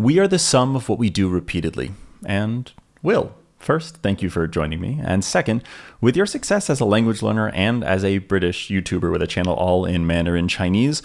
We are the sum of what we do repeatedly. And Will, first, thank you for joining me. And second, with your success as a language learner and as a British YouTuber with a channel all in Mandarin Chinese,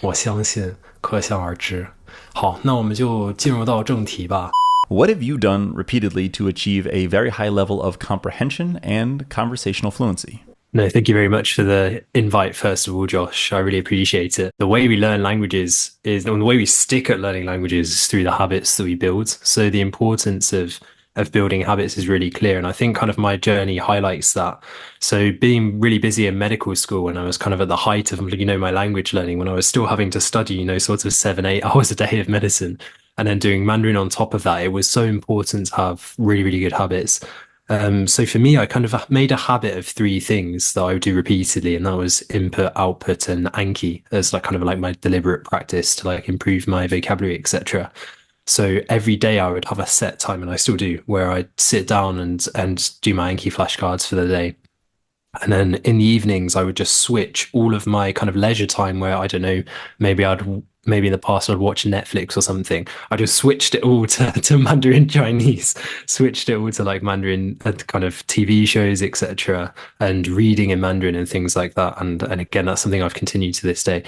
我相信可想而知。好，那我们就进入到正题吧。what have you done repeatedly to achieve a very high level of comprehension and conversational fluency? No, thank you very much for the invite, first of all, Josh. I really appreciate it. The way we learn languages is, and the way we stick at learning languages is through the habits that we build. So the importance of building habits is really clear. And I think kind of my journey highlights that. So being really busy in medical school when I was kind of at the height of, my language learning, when I was still having to study, sort of 7, 8 hours a day of medicine, and then doing Mandarin on top of that, it was so important to have really, really good habits. So for me, I kind of made a habit of three things that I would do repeatedly, and that was input, output, and Anki as like kind of like my deliberate practice to like improve my vocabulary, etc. So every day I would have a set time, and I still do, where I'd sit down and do my Anki flashcards for the day. And then in the evenings, I would just switch all of my kind of leisure time where I don't know, maybe in the past I'd watch Netflix or something. I just switched it all to Mandarin Chinese, switched it all to like Mandarin kind of TV shows, etc., and reading in Mandarin and things like that. And again, that's something I've continued to this day.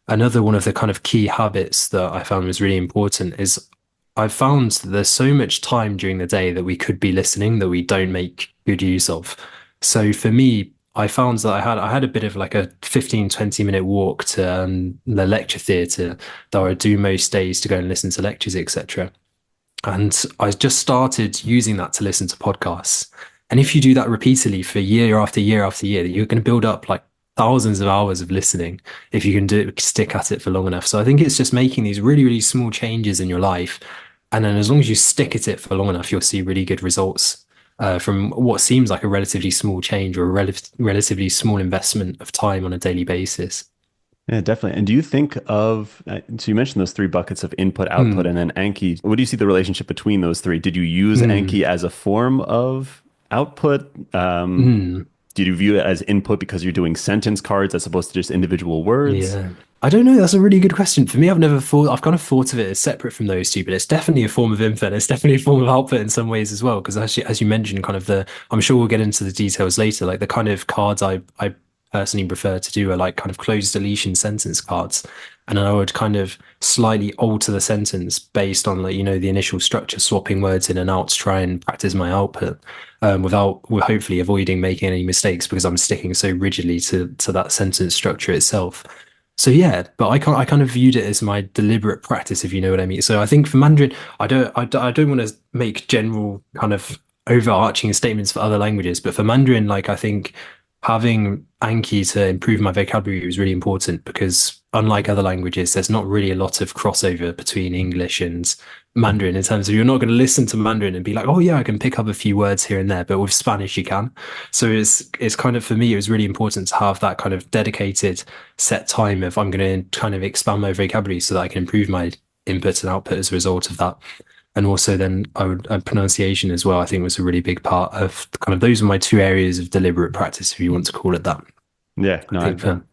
Another one of the kind of key habits that I found was really important is I've found that there's so much time during the day that we could be listening that we don't make good use of. So for me, I found that I had a bit of like a 15-20 minute walk to the lecture theatre that I would do most days to go and listen to lectures, etc. And I just started using that to listen to podcasts. And if you do that repeatedly for year after year after year, you're going to build up like thousands of hours of listening if you can stick at it for long enough. So I think it's just making these really, really small changes in your life. And then as long as you stick at it for long enough, you'll see really good results from what seems like a relatively small change or a relatively small investment of time on a daily basis. Yeah, definitely. And do you think of, so you mentioned those three buckets of input, output, Mm, and then Anki. What do you see the relationship between those three? Did you use mm, Anki as a form of output? mm. Did you view it as input because you're doing sentence cards as opposed to just individual words? Yeah. I don't know. That's a really good question. For me, I've kind of thought of it as separate from those two, but it's definitely a form of input. It's definitely a form of output in some ways as well. Because as you mentioned, kind of I'm sure we'll get into the details later, like the kind of cards I personally prefer to do are like kind of closed deletion sentence cards. And then I would kind of slightly alter the sentence based on like, the initial structure, swapping words in and out to try and practice my output without hopefully avoiding making any mistakes because I'm sticking so rigidly to that sentence structure itself. So yeah, but I kind of viewed it as my deliberate practice, if you know what I mean. So I think for Mandarin, I don't want to make general kind of overarching statements for other languages, but for Mandarin, like I think having Anki to improve my vocabulary was really important because unlike other languages, there's not really a lot of crossover between English and Mandarin in terms of you're not going to listen to Mandarin and be like, oh yeah, I can pick up a few words here and there, but with Spanish you can. So it's kind of for me, it was really important to have that kind of dedicated set time if I'm going to kind of expand my vocabulary so that I can improve my input and output as a result of that. And also then pronunciation as well, I think was a really big part of kind of those are my two areas of deliberate practice, if you want to call it that. Yeah, I no, think I'm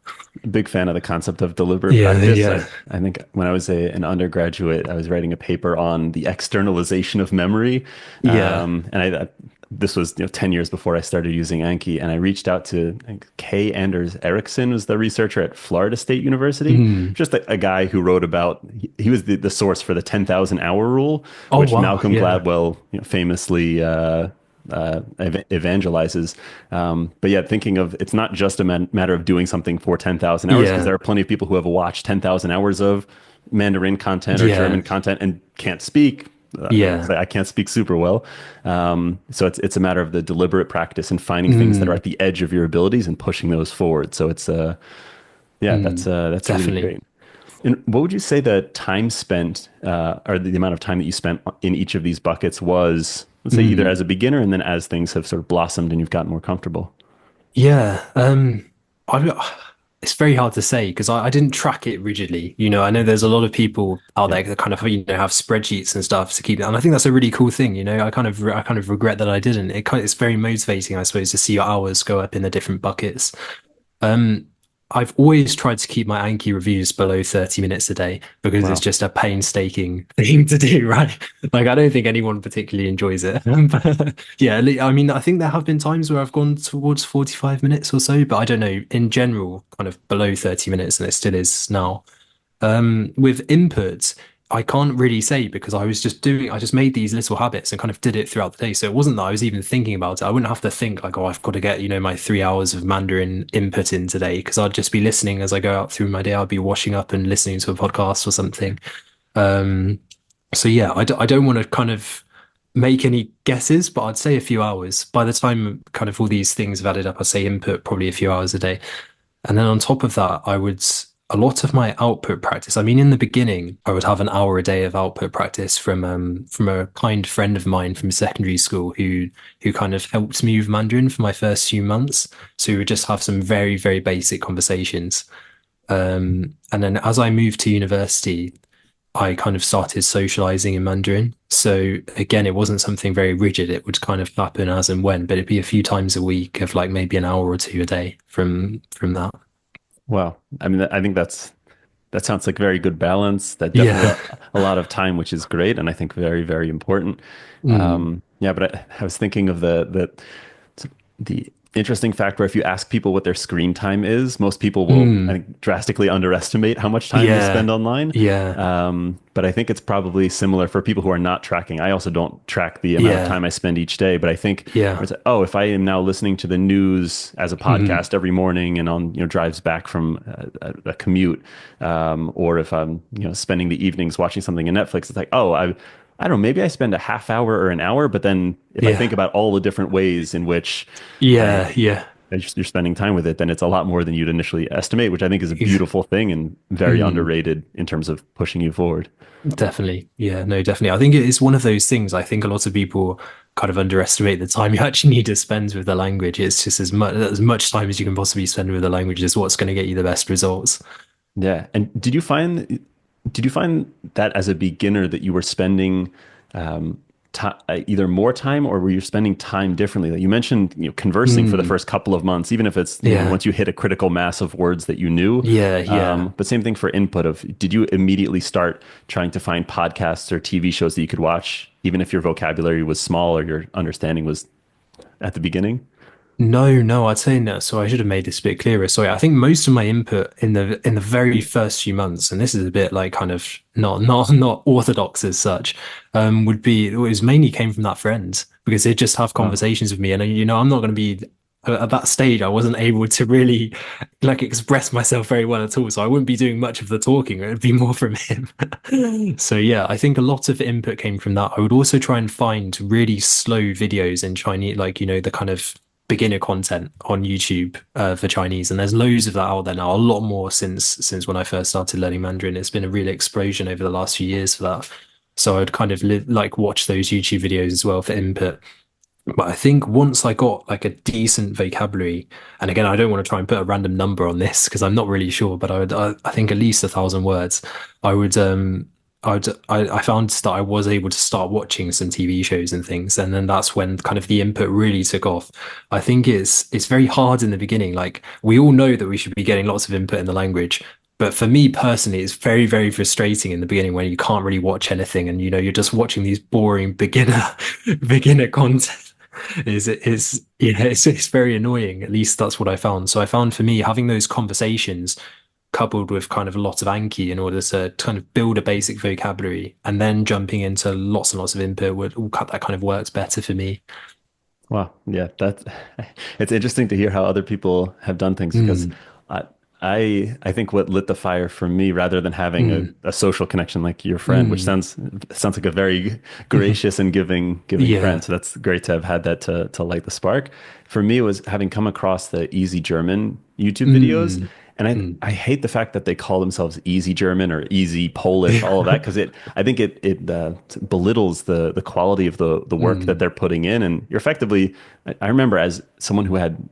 a big fan of the concept of deliberate yeah, practice. yeah, I think when I was an undergraduate, I was writing a paper on the externalization of memory. yeah. This was 10 years before I started using Anki, and I reached out to I think, Kay Anders Erickson was the researcher at Florida State University, Mm. just a guy who wrote about, he was the source for the 10,000 hour rule, Oh which wow, Malcolm yeah, Gladwell famously evangelizes. But yeah, thinking of it's not just a matter of doing something for 10,000 hours, because yeah, there are plenty of people who have watched 10,000 hours of Mandarin content or yeah, German content and can't speak. yeah. I can't speak super well. So it's a matter of the deliberate practice and finding things that are Mm, at the edge of your abilities and pushing those forward. So it's yeah, mm, that's really definitely. great. And what would you say the time spent, or the amount of time that you spent in each of these buckets was, let's say, either Mm. as a beginner and then as things have sort of blossomed and you've gotten more comfortable? Yeah, I it's very hard to say because I didn't track it rigidly. I know there's a lot of people out Yeah. there that kind of have spreadsheets and stuff to keep it, and I think that's a really cool thing. I kind of regret that I didn't. It's very motivating, I suppose, to see your hours go up in the different buckets. Um, I've always tried to keep my Anki reviews below 30 minutes a day because it's Wow. just a painstaking thing to do, right? Like, I don't think anyone particularly enjoys it. But yeah, I mean, I think there have been times where I've gone towards 45 minutes or so, but I don't know, in general, kind of below 30 minutes, and it still is now. With inputs, I can't really say because I just made these little habits and kind of did it throughout the day. So it wasn't that I was even thinking about it. I wouldn't have to think like, oh, I've got to get, my 3 hours of Mandarin input in today because I'd just be listening as I go out through my day. I'd be washing up and listening to a podcast or something. Um, so yeah, I don't want to kind of make any guesses, but I'd say a few hours. By the time kind of all these things have added up, I'd say input probably a few hours a day. And then on top of that, a lot of my output practice. I mean, in the beginning, I would have an hour a day of output practice from a kind friend of mine from secondary school who kind of helped me with Mandarin for my first few months. So we would just have some very, very basic conversations. And then as I moved to university, I kind of started socializing in Mandarin. So again, it wasn't something very rigid. It would kind of happen as and when, but it'd be a few times a week of like maybe an hour or two a day from that. Wow. I mean, I think that sounds like very good balance. That definitely Yeah. a lot of time, which is great, and I think very, very important. Mm, Yeah, but I was thinking of the interesting fact where if you ask people what their screen time is, most people will, I mm, think, drastically underestimate how much time they spend yeah. online. Yeah. But I think it's probably similar for people who are not tracking. I also don't track the amount of Yeah. time I spend each day, but I think Yeah. it's, oh, if I am now listening to the news as a Mm, podcast every morning and on, drives back from a commute, or if I'm, spending the evenings watching something in Netflix, it's like, oh, I don't know, maybe I spend a half hour or an hour, but then if I think yeah. about all the different ways in which Yeah. I Yeah. you're spending time with it, then it's a lot more than you'd initially estimate, which I think is a beautiful thing and very Mm, underrated in terms of pushing you forward. definitely. Yeah. No, definitely. I think it is one of those things. I think a lot of people kind of underestimate the time you actually need to spend with the language. It's just as much time as you can possibly spend with the language is what's going to get you the best results. Yeah. And did you find that as a beginner that you were spending either more time or were you spending time differently? Like you mentioned, conversing for the Mm, first couple of months, even if it's maybe yeah. once you hit a critical mass of words that you knew. Yeah. Yeah. But same thing for input of, did you immediately start trying to find podcasts or TV shows that you could watch, even if your vocabulary was small or your understanding was at the beginning? No, no, I'd say no. So I should have made this a bit clearer. Sorry, I think most of my input in the very first few months, and this is a bit like kind of not orthodox as such, would be it was mainly came from that friend because they'd just have Wow. conversations with me, and I'm not going to be at that stage. I wasn't able to really like express myself very well at all, so I wouldn't be doing much of the talking. It would be more from him. So yeah, I think a lot of input came from that. I would also try and find really slow videos in Chinese, like the kind of beginner content on YouTube for Chinese, and there's loads of that out there now. A lot more since when I first started learning Mandarin. It's been a real explosion over the last few years for that. So I'd kind of like watch those YouTube videos as well for input. But I think once I got like a decent vocabulary, and again, I don't want to try and put a random number on this because I'm not really sure, but I think at least 1,000 words. I would I found that I was able to start watching some TV shows and things, and then that's when kind of the input really took off. I think it's very hard in the beginning. Like we all know that we should be getting lots of input in the language, but for me personally, it's very, very frustrating in the beginning when you can't really watch anything and you're just watching these boring beginner beginner content. It's very annoying. At least that's what I found. So I found for me having those conversations coupled with kind of a lot of Anki in order to kind of build a basic vocabulary and then jumping into lots and lots of input would all that kind of works better for me. Wow. Yeah, that's it's interesting to hear how other people have done things because Mm, I I think what lit the fire for me, rather than having mm, a social connection like your friend, which mm, sounds like a very mhm. gracious and giving friend. Yeah. So that's great to have had that to light the spark. For me, it was having come across the Easy German YouTube videos. Mm, And mm. I hate the fact that they call themselves Easy German or Easy Polish, all of that, Yeah. because I think it belittles the quality of the work that Mm, they're putting in. And you're effectively, I remember as someone who had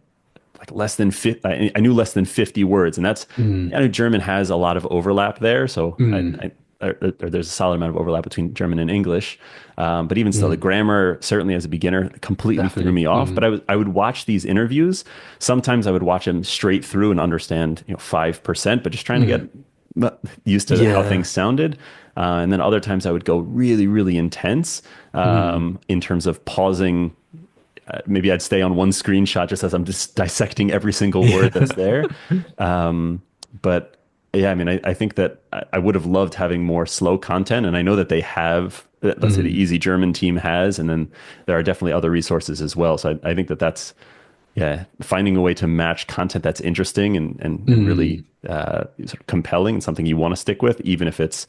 like less than 50, I knew less than 50 words, and that's, mm, I know German has a lot of overlap there, so mm. or there's a solid amount of overlap between German and English. But even still, the Mm, grammar, certainly as a beginner, completely threw definitely. me off. But I would watch these interviews. Sometimes I would watch them straight through and understand, 5%, but just trying to get Mm, used to how yeah. things sounded. And then other times I would go really, really intense Mm, in terms of pausing. Maybe I'd stay on one screenshot just as I'm just dissecting every single word yeah. that's there. But yeah, I mean, I think that I would have loved having more slow content, and I know that they have. Let's say the Mm, Easy German team has, and then there are definitely other resources as well. So I think that that's yeah, finding a way to match content that's interesting and really mm, sort of compelling and something you want to stick with, even if it's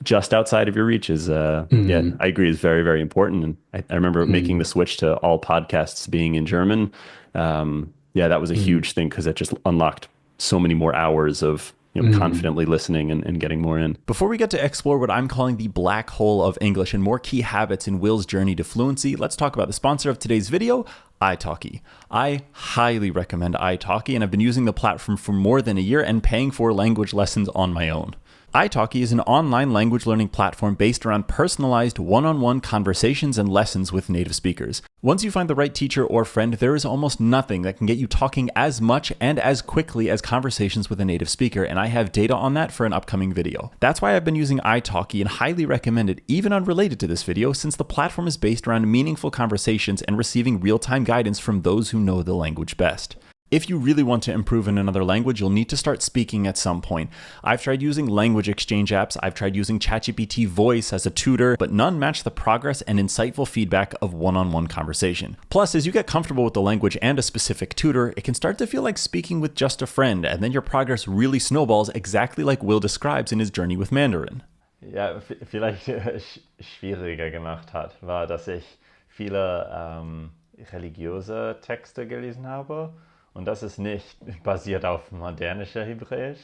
just outside of your reach is yeah, mm, I agree is very, very important. And I remember making the mm, switch to all podcasts being in German. Yeah, that was a mm, huge thing because it just unlocked so many more hours of mm, confidently listening and getting more in. Before we get to explore what I'm calling the black hole of English and more key habits in Will's journey to fluency, let's talk about the sponsor of today's video, italki. I highly recommend italki, and I've been using the platform for more than a year and paying for language lessons on my own. italki is an online language learning platform based around personalized one-on-one conversations and lessons with native speakers. Once you find the right teacher or friend, there is almost nothing that can get you talking as much and as quickly as conversations with a native speaker, and I have data on that for an upcoming video. That's why I've been using italki and highly recommend it, even unrelated to this video, since the platform is based around meaningful conversations and receiving real-time guidance from those who know the language best. If you really want to improve in another language, you'll need to start speaking at some point. I've tried using language exchange apps, I've tried using ChatGPT Voice as a tutor, but none match the progress and insightful feedback of one-on-one conversation. Plus, as you get comfortable with the language and a specific tutor, it can start to feel like speaking with just a friend, and then your progress really snowballs exactly like Will describes in his journey with Mandarin. Ja, vielleicht schwieriger gemacht hat, war, dass ich viele religiöse Texte gelesen habe. Und das ist nicht basiert auf modernischer Hebräisch.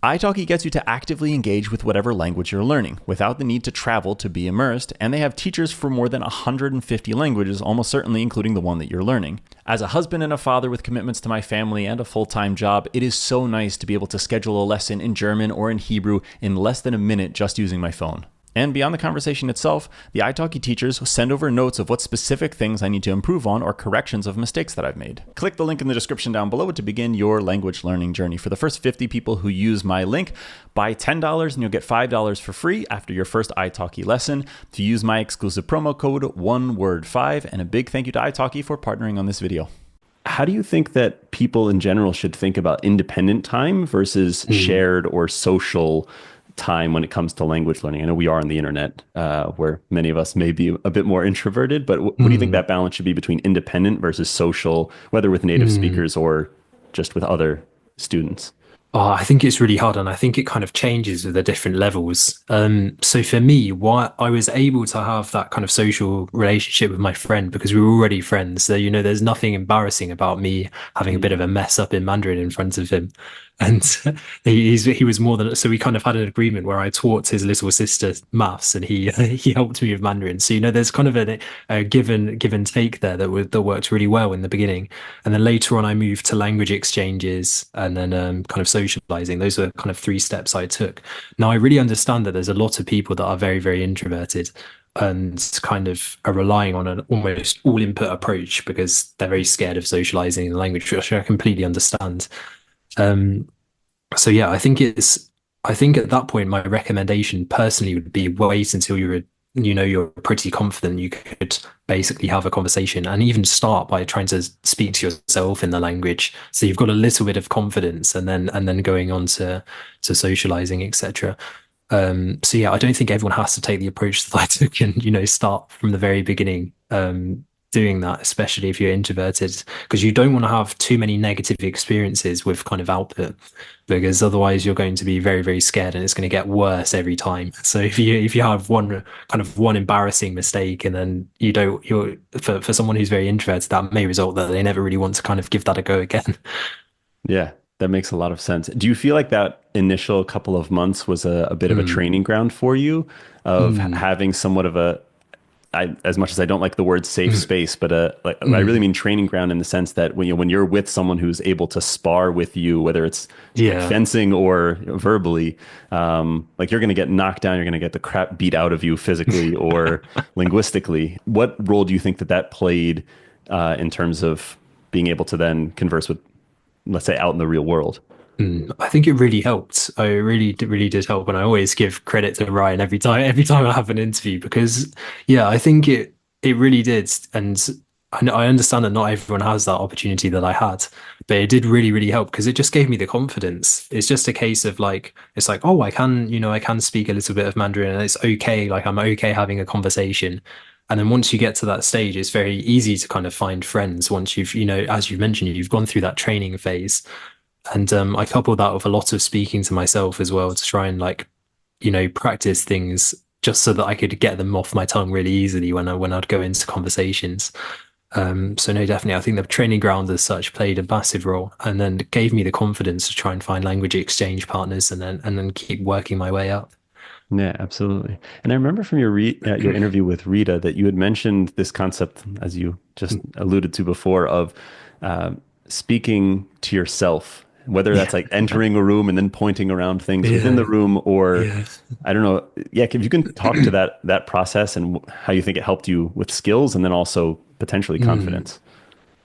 italki gets you to actively engage with whatever language you're learning, without the need to travel to be immersed, and they have teachers for more than 150 languages, almost certainly including the one that you're learning. As a husband and a father with commitments to my family and a full-time job, it is so nice to be able to schedule a lesson in German or in Hebrew in less than a minute just using my phone. And beyond the conversation itself, the italki teachers send over notes of what specific things I need to improve on or corrections of mistakes that I've made. Click the link in the description down below to begin your language learning journey. For the first 50 people who use my link, buy $10 and you'll get $5 for free after your first italki lesson. To use my exclusive promo code, ONEWORD5, and a big thank you to italki for partnering on this video. How do you think that people in general should think about independent time versus mm, shared or social time when it comes to language learning? I know we are on the internet, where many of us may be a bit more introverted, but what do you think mm, that balance should be between independent versus social, whether with native mm. speakers or just with other students? Oh, I think it's really hard, and I think it kind of changes with the different levels. So for me, why I was able to have that kind of social relationship with my friend because we were already friends. So, there's nothing embarrassing about me having a bit of a mess up in Mandarin in front of him. And he was more than so we kind of had an agreement where I taught his little sister maths and he he helped me with Mandarin. So there's kind of a give and take there that worked really well in the beginning, and then later on I moved to language exchanges and then kind of socializing. Those were kind of three steps I took. Now I really understand that there's a lot of people that are very very introverted and kind of are relying on an almost all input approach because they're very scared of socializing in the language, which I completely understand. Um, so yeah, I think at that point, my recommendation personally would be wait until you're pretty confident you could basically have a conversation and even start by trying to speak to yourself in the language. So you've got a little bit of confidence and then going on to socializing, etc. So yeah, I don't think everyone has to take the approach that I took and, start from the very beginning. Doing that, especially if you're introverted, because you don't want to have too many negative experiences with kind of output, because otherwise you're going to be very, very scared and it's going to get worse every time. So if you have one embarrassing mistake and then you're for someone who's very introverted, that may result that they never really want to kind of give that a go again. Yeah, that makes a lot of sense. Do you feel like that initial couple of months was a bit of a Mm, training ground for you of mm, having somewhat of a as much as I don't like the word safe Mm, space, but like I really mm, mean training ground in the sense that when you're with someone who's able to spar with you, whether it's like yeah. fencing or verbally, like you're going to get knocked down, you're going to get the crap beat out of you physically or linguistically. What role do you think that that played in terms of being able to then converse with, let's say, out in the real world? I think it really helped. I really did help, and I always give credit to Ryan every time I have an interview because, yeah, I think it really did. And I understand that not everyone has that opportunity that I had, but it did really help because it just gave me the confidence. It's just a case of like, it's like, oh, I can speak a little bit of Mandarin, and it's okay. Like I'm okay having a conversation. And then once you get to that stage, it's very easy to kind of find friends once you've, as you mentioned, you've gone through that training phase. And I coupled that with a lot of speaking to myself as well to try and like, practice things just so that I could get them off my tongue really easily when I'd go into conversations. So no, definitely, I think the training ground as such played a massive role, and then gave me the confidence to try and find language exchange partners, and then keep working my way up. Yeah, absolutely. And I remember from your interview with Rita that you had mentioned this concept, as you just alluded to before, of uh, speaking to yourself, whether that's Yeah, like entering a room and then pointing around things within yeah, the room, or yeah. I don't know. Yeah, if you can talk to that process and how you think it helped you with skills and then also potentially Mm. confidence.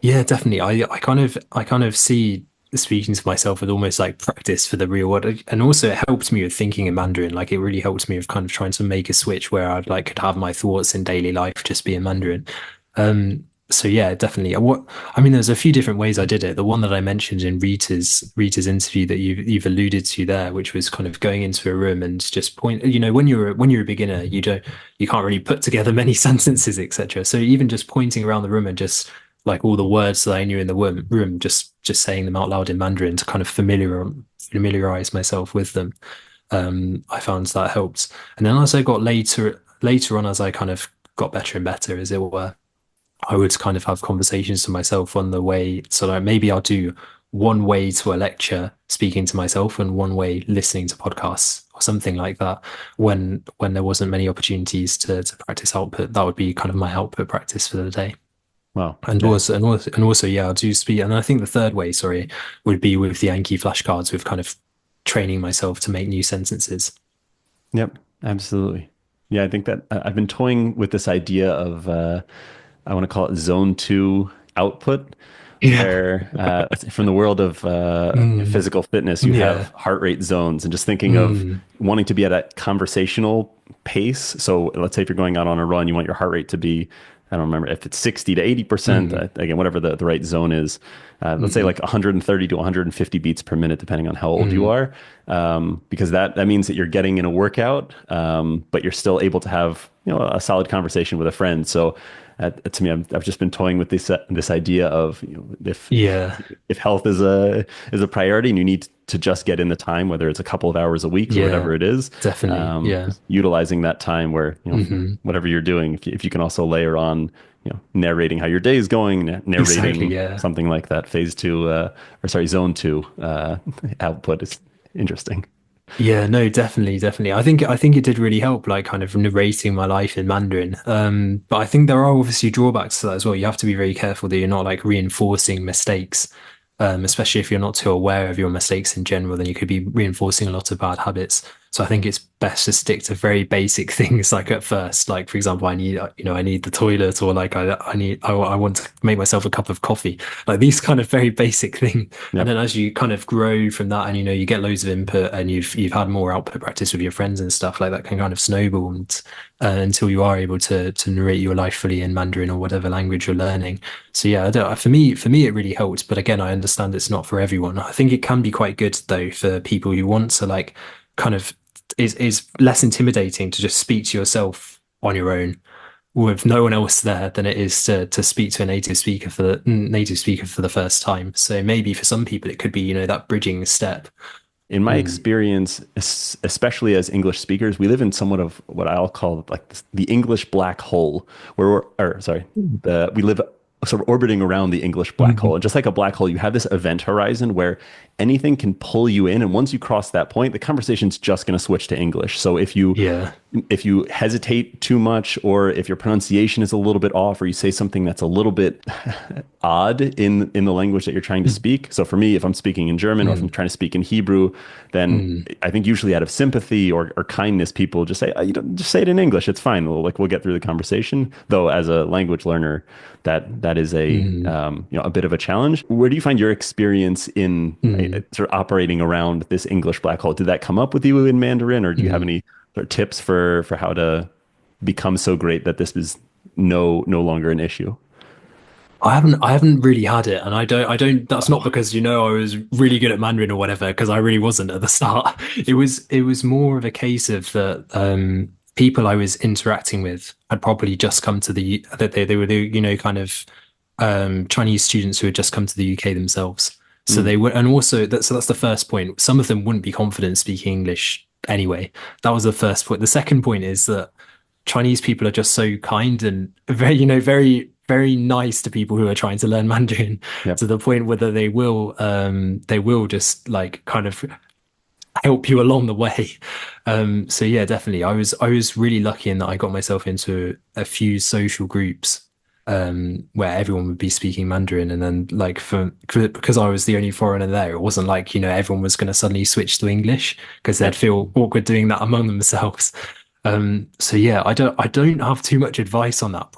Yeah, definitely. I kind of see speaking to myself as almost like practice for the real world. And also it helped me with thinking in Mandarin. Like it really helped me with kind of trying to make a switch where I'd like could have my thoughts in daily life just be in Mandarin. So yeah, definitely. I mean, there's a few different ways I did it. The one that I mentioned in Rita's interview that you've alluded to there, which was kind of going into a room and just point, when you're a beginner, you can't really put together many sentences, etc. So even just pointing around the room and just like all the words that I knew in the room, just saying them out loud in Mandarin to kind of familiarize myself with them. I found that helped. And then as I got later on, as I kind of got better and better, as it were, I would kind of have conversations to myself on the way. So like maybe I'll do one way to a lecture speaking to myself and one way listening to podcasts or something like that. When there wasn't many opportunities to practice output, that would be kind of my output practice for the day. Wow. And Yeah. also, yeah, I do speak. And I think the third way, sorry, would be with the Anki flashcards, with kind of training myself to make new sentences. Yep. Absolutely. Yeah, I think that I've been toying with this idea of I want to call it zone two output, Yeah. where from the world of Mm, physical fitness, you have yeah. heart rate zones, and just thinking of Mm, wanting to be at a conversational pace. So let's say if you're going out on a run, you want your heart rate to be, I don't remember if it's 60 to 80%, mm, again, whatever the right zone is. Let's say mm, like 130 to 150 beats per minute, depending on how old you mm. are, because that means that you're getting in a workout, but you're still able to have a solid conversation with a friend. So to me, I've just been toying with this idea of Yeah. if health is a priority and you need to just get in the time, whether it's a couple of hours a week or whatever Yeah. it is, Definitely. Yeah. utilizing that time where Hmm. whatever you're doing, if you can also layer on narrating how your day is going, Exactly. narrating Yeah. something like that phase two or sorry zone two output is interesting. Yeah, no, definitely. I think it did really help, like kind of narrating my life in Mandarin. But I think there are obviously drawbacks to that as well. You have to be very careful that you're not like reinforcing mistakes, especially if you're not too aware of your mistakes in general, then you could be reinforcing a lot of bad habits. So I think it's best to stick to very basic things like at first, like for example, I need the toilet, or like I want to make myself a cup of coffee, like these kind of very basic things. And Yep. then as you kind of grow from that, and you get loads of input, and you've had more output practice with your friends and stuff like that, can kind of snowball until you are able to narrate your life fully in Mandarin or whatever language you're learning. So yeah, for me it really helped. But again, I understand it's not for everyone. I think it can be quite good though for people who want to like kind of is less intimidating to just speak to yourself on your own with no one else there than it is to speak to a native speaker for the first time. So maybe for some people it could be, that bridging step. In my Mm. experience, especially as English speakers, we live in somewhat of what I'll call like the English black hole, where we live sort of orbiting around the English black hole. Mhm. And just like a black hole, you have this event horizon where anything can pull you in. And once you cross that point, the conversation's just going to switch to English. So Yeah. if you hesitate too much, or if your pronunciation is a little bit off, or you say something that's a little bit odd in the language that you're trying to speak. So for me, if I'm speaking in German or if I'm Mm. trying to speak in Hebrew, then Mm. I think usually out of sympathy or kindness, people just say, you don't just say it in English. It's fine. We'll get through the conversation. Though as a language learner, that is Mm. a bit of a challenge. Where do you find your experience in Mm. sort of operating around this English black hole? Did that come up with you in Mandarin, or do you have Mm. any sort of tips for how to become so great that this is no longer an issue? I haven't really had it, and I don't that's not Oh, because I was really good at Mandarin or whatever, because I really wasn't at the start. It was more of a case of that people I was interacting with had probably just come to that they were the, kind of Chinese students who had just come to the UK themselves. So mm, they were, and also that's the first point. Some of them wouldn't be confident speaking English anyway. That was the first point. The second point is that Chinese people are just so kind and very, very, very nice to people who are trying to learn Mandarin, yep. to the point whether they will just like kind of help you along the way. So yeah, definitely. I was really lucky in that I got myself into a few social groups where everyone would be speaking Mandarin, and then like because I was the only foreigner there, it wasn't like everyone was going to suddenly switch to English because they'd Yep. feel awkward doing that among themselves. So yeah, I don't have too much advice on that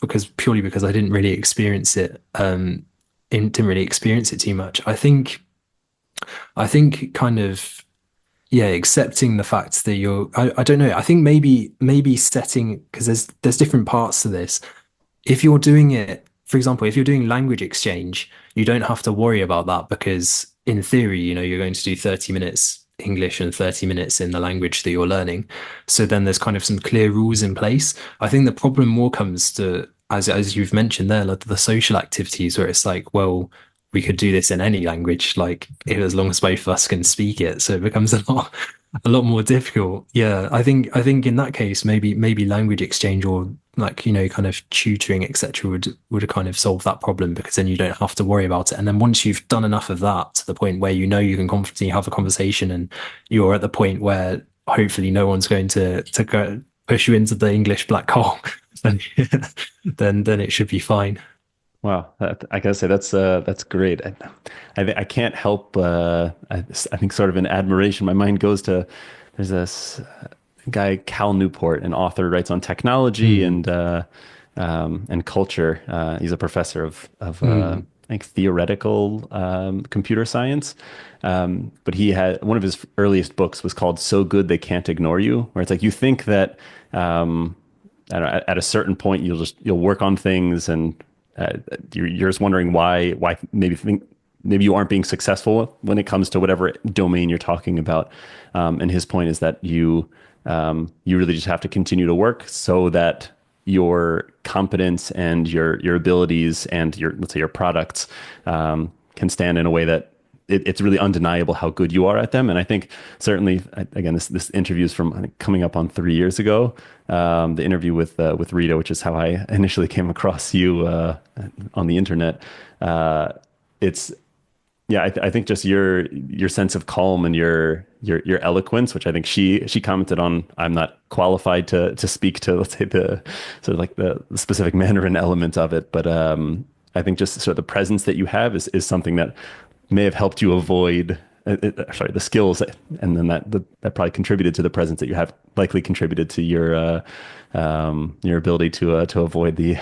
because purely because I didn't really experience it didn't really experience it too much. I think kind of, yeah, accepting the fact that I don't know. I think maybe setting, because there's different parts to this. If you're doing it, for example, if you're doing language exchange, you don't have to worry about that because in theory, you're going to do 30 minutes English and 30 minutes in the language that you're learning. So then there's kind of some clear rules in place. I think the problem more comes to, as you've mentioned there, like the social activities where it's like, well, we could do this in any language, like as long as both of us can speak it. So it becomes a lot more difficult. Yeah, I think in that case, maybe language exchange or like kind of tutoring, etc., would kind of solve that problem, because then you don't have to worry about it. And then once you've done enough of that to the point where you can confidently have a conversation, and you're at the point where hopefully no one's going to go push you into the English black hole, then then it should be fine. Wow, I gotta say that's great. I can't help I think sort of in admiration. My mind goes to there's this guy Cal Newport, an author, writes on technology Mm, and culture. He's a professor of mm, I think theoretical computer science. But he had one of his earliest books was called "So Good They Can't Ignore You," where it's like you think that I don't know, at a certain point you'll work on things and you're just wondering why maybe you aren't being successful when it comes to whatever domain you're talking about. And his point is that you really just have to continue to work so that your competence and your abilities and your, let's say, your products can stand in a way that it's really undeniable how good you are at them. And I think certainly, again, this interview is from, I think, coming up on 3 years ago. The interview with Rita, which is how I initially came across you on the internet. It's yeah, I think just your sense of calm and your eloquence, which I think she commented on. I'm not qualified to speak to, let's say, the sort of like the specific Mandarin element of it, but I think just sort of the presence that you have is something that may have helped you avoid. Sorry, the skills, and then that probably contributed to the presence that you have. Likely contributed to your ability to avoid the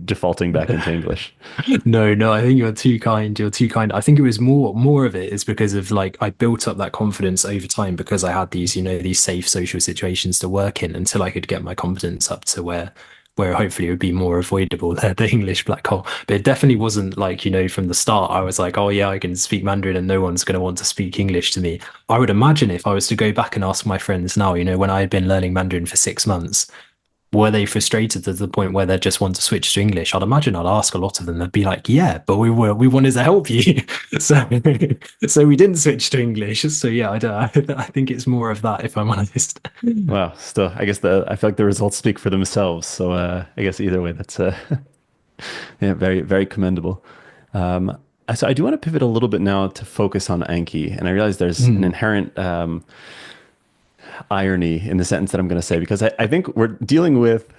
defaulting back into English. No, no, I think you're too kind. You're too kind. I think it was more of it is because of like I built up that confidence over time because I had these safe social situations to work in until I could get my confidence up to where hopefully it would be more avoidable the English black hole. But it definitely wasn't like, from the start, I was like, oh yeah, I can speak Mandarin and no one's going to want to speak English to me. I would imagine if I was to go back and ask my friends now, when I had been learning Mandarin for 6 months, were they frustrated to the point where they just want to switch to English? I'd imagine I'd ask a lot of them. They'd be like, "Yeah, but we wanted to help you, so so we didn't switch to English." So yeah, I don't, I think it's more of that, if I'm honest. Well, still, I guess I feel like the results speak for themselves. So I guess either way, that's Yeah, very, very commendable. Um, so I do want to pivot a little bit now to focus on Anki, and I realize there's an Mm, inherent irony in the sentence that I'm going to say because I think we're dealing with,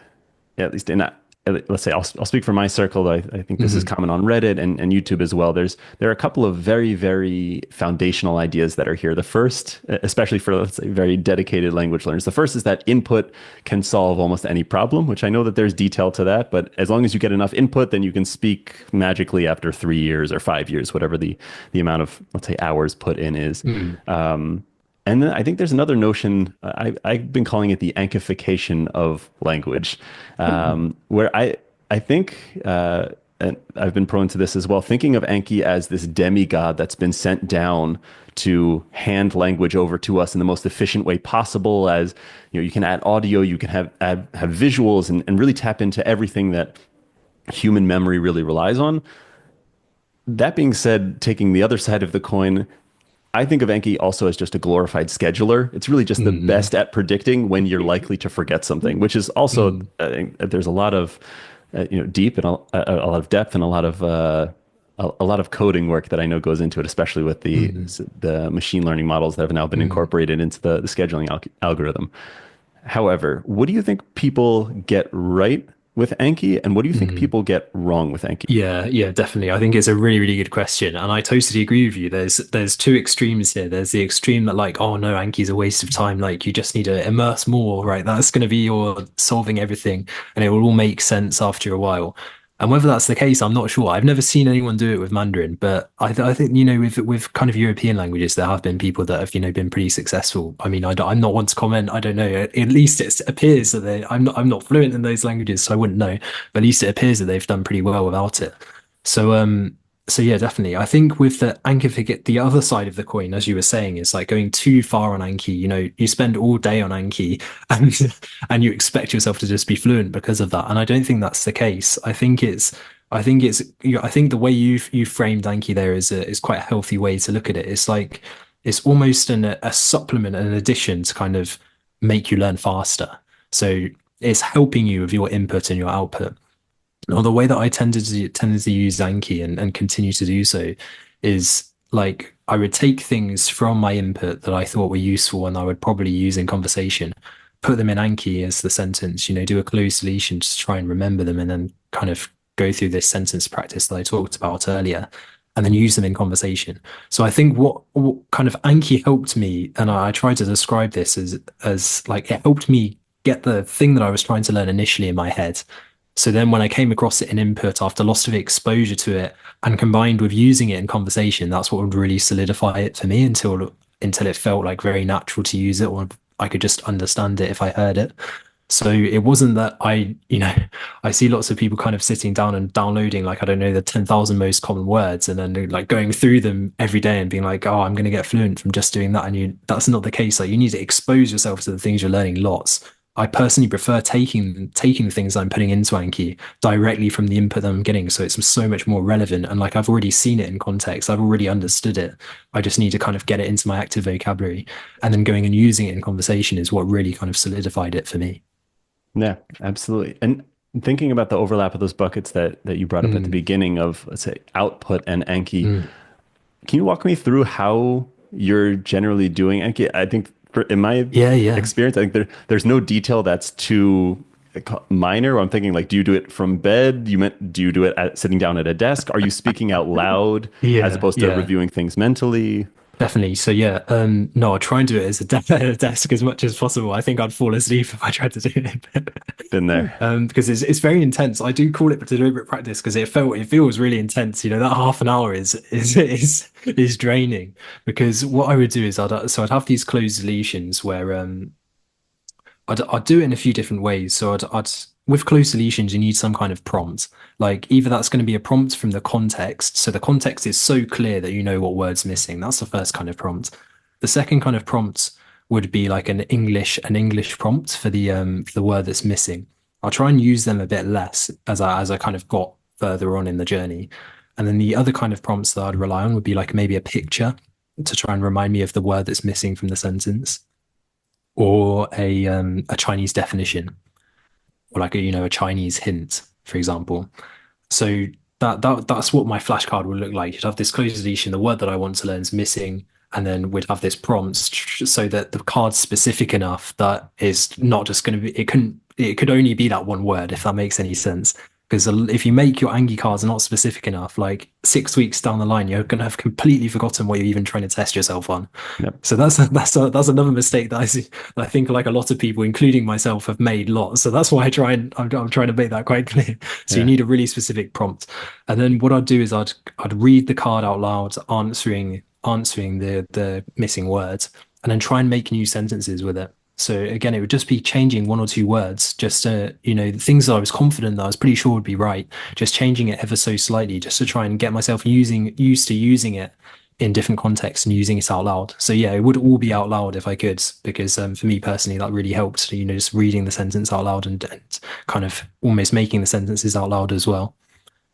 at least in that, let's say I'll speak for my circle. I think this is mhm, common on Reddit and YouTube as well. There are a couple of very, very foundational ideas that are here. The first, especially for, let's say, very dedicated language learners, the first is that input can solve almost any problem, which I know that there's detail to that, but as long as you get enough input, then you can speak magically after 3 years or 5 years, whatever the amount of, let's say, hours put in is. mm. And then I think there's another notion, I've been calling it the Ankification of language, where I think, and I've been prone to this as well, thinking of Anki as this demigod that's been sent down to hand language over to us in the most efficient way possible. As you know, you can add audio, you can have visuals, and really tap into everything that human memory really relies on. That being said, taking the other side of the coin, I think of Enki also as just a glorified scheduler. It's really just the Mm, best at predicting when you're likely to forget something, which is also, mm, I think, there's a lot of, deep and a lot of depth and a lot of coding work that I know goes into it, especially with mm, the machine learning models that have now been mm, incorporated into the scheduling algorithm. However, what do you think people get right with Enki, and what do you think mm. people get wrong with Enki? Yeah, yeah, definitely. I think it's a really, really good question, and I totally agree with you. There's two extremes here. There's the extreme that like, oh no, Anki's a waste of time. Like you just need to immerse more, right? That's going to be your solving everything, and it will all make sense after a while. And whether that's the case, I'm not sure. I've never seen anyone do it with Mandarin, but I think with kind of European languages, there have been people that have been pretty successful. I mean, I'm not one to comment. I don't know. At least it appears that I'm not fluent in those languages, so I wouldn't know. But at least it appears that they've done pretty well without it. So so yeah, definitely. I think with the Anki figure, the other side of the coin, as you were saying, is like going too far on Anki. You spend all day on Anki and and you expect yourself to just be fluent because of that. And I don't think that's the case. I think the way you've framed Anki there is quite a healthy way to look at it. It's like it's almost a supplement, an addition to kind of make you learn faster. So it's helping you with your input and your output. Or the way that I tended to use Anki and continue to do so is like I would take things from my input that I thought were useful and I would probably use in conversation, put them in Anki as the sentence, do a closed deletion to try and remember them and then kind of go through this sentence practice that I talked about earlier and then use them in conversation. So I think what kind of Anki helped me, and I try to describe this as like it helped me get the thing that I was trying to learn initially in my head. So then when I came across it in input after lots of exposure to it and combined with using it in conversation, that's what would really solidify it for me until it felt like very natural to use it or I could just understand it if I heard it. So it wasn't that I see lots of people kind of sitting down and downloading like I don't know the 10,000 most common words and then like going through them every day and being like, oh, I'm going to get fluent from just doing that. And that's not the case. Like you need to expose yourself to the things you're learning lots. I personally prefer taking the things I'm putting into Anki directly from the input that I'm getting, so it's so much more relevant. And like I've already seen it in context, I've already understood it. I just need to kind of get it into my active vocabulary, and then going and using it in conversation is what really kind of solidified it for me. Yeah, absolutely. And thinking about the overlap of those buckets that you brought up at the Mm, beginning of, let's say, output and Anki, mm. can you walk me through how you're generally doing Anki? I think in my Yeah, yeah. experience, I think there's no detail that's too minor. I'm thinking like, do you do it from bed? Do you do it sitting down at a desk? Are you speaking out loud as Yeah, opposed to yeah. reviewing things mentally? Definitely. So yeah, no, I try and do it as at a desk as much as possible. I think I'd fall asleep if I tried to do it. Been there. Because it's very intense. I do call it deliberate practice because it feels really intense. That half an hour is draining. Because what I would do is I'd have these closed deletions where I'd do it in a few different ways. So I'd with closed deletions, you need some kind of prompt. Like either that's going to be a prompt from the context. So the context is so clear that you know what word's missing. That's the first kind of prompt. The second kind of prompt would be like an English prompt for the word that's missing. I'll try and use them a bit less as I kind of got further on in the journey. And then the other kind of prompts that I'd rely on would be like maybe a picture to try and remind me of the word that's missing from the sentence, or a Chinese definition, or like a Chinese hint, for example. So that's what my flashcard would look like. You'd have this closed edition, the word that I want to learn is missing, and then we'd have this prompt so that the card's specific enough that is not just going to be, it could only be that one word, if that makes any sense. Because if you make your Anki cards not specific enough, like 6 weeks down the line, you're going to have completely forgotten what you're even trying to test yourself on. Yep. So that's another mistake that I see. I think like a lot of people, including myself, have made lots. So that's why I'm trying to make that quite clear. So you Yeah. need a really specific prompt, and then what I'd do is I'd read the card out loud, answering the missing words, and then try and make new sentences with it. So again, it would just be changing one or two words, just to, the things that I was confident that I was pretty sure would be right, just changing it ever so slightly, just to try and get myself used to using it in different contexts and using it out loud. So yeah, it would all be out loud if I could, because for me personally, that really helped. Just reading the sentence out loud and kind of almost making the sentences out loud as well.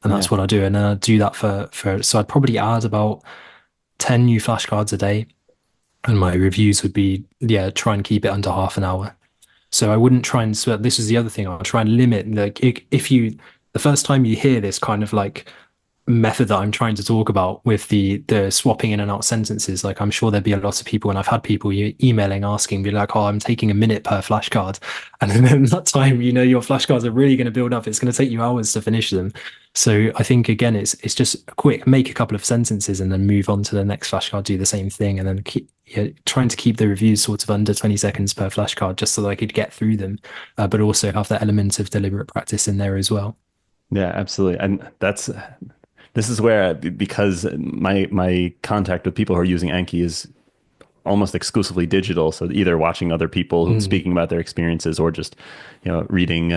And Yeah. that's what I do. And I do that for so I'd probably add about 10 new flashcards a day. And my reviews would be, yeah, try and keep it under half an hour. So I wouldn't try and, so this is the other thing, I'll try and limit, like, if you, the first time you hear this kind of like method that I'm trying to talk about with the swapping in and out sentences, like I'm sure there'd be a lot of people, and I've had people emailing asking me like, oh, I'm taking a minute per flashcard, and then that time, your flashcards are really going to build up. It's going to take you hours to finish them. So I think again, it's just a quick, make a couple of sentences and then move on to the next flashcard, do the same thing, and then keep, yeah, trying to keep the reviews sort of under 20 seconds per flashcard, just so that I could get through them, but also have that element of deliberate practice in there as well. Yeah, absolutely. And this is where, because my contact with people who are using Anki is almost exclusively digital. So either watching other people Mm, speaking about their experiences, or just, reading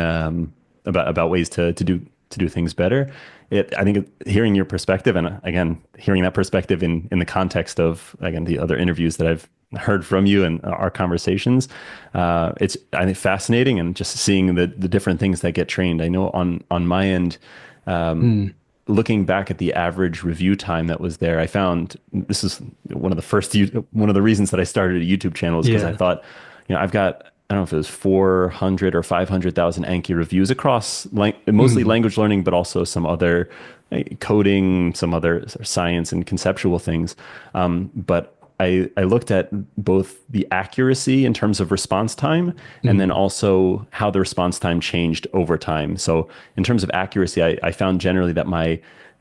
about ways to do things better. I think hearing your perspective, and again, hearing that perspective in the context of, again, the other interviews that I've heard from you and our conversations, it's, I think, fascinating, and just seeing the different things that get trained. I know on my end, mm, looking back at the average review time that was there, I found this is one of the reasons that I started a YouTube channel, is because I yeah. thought, I've got, I don't know if it was 400 or 500,000 Anki reviews across mostly Mm, language learning, but also some other coding, some other science and conceptual things. But I looked at both the accuracy in terms of response time, and then mm, also how the response time changed over time. So in terms of accuracy, I found generally that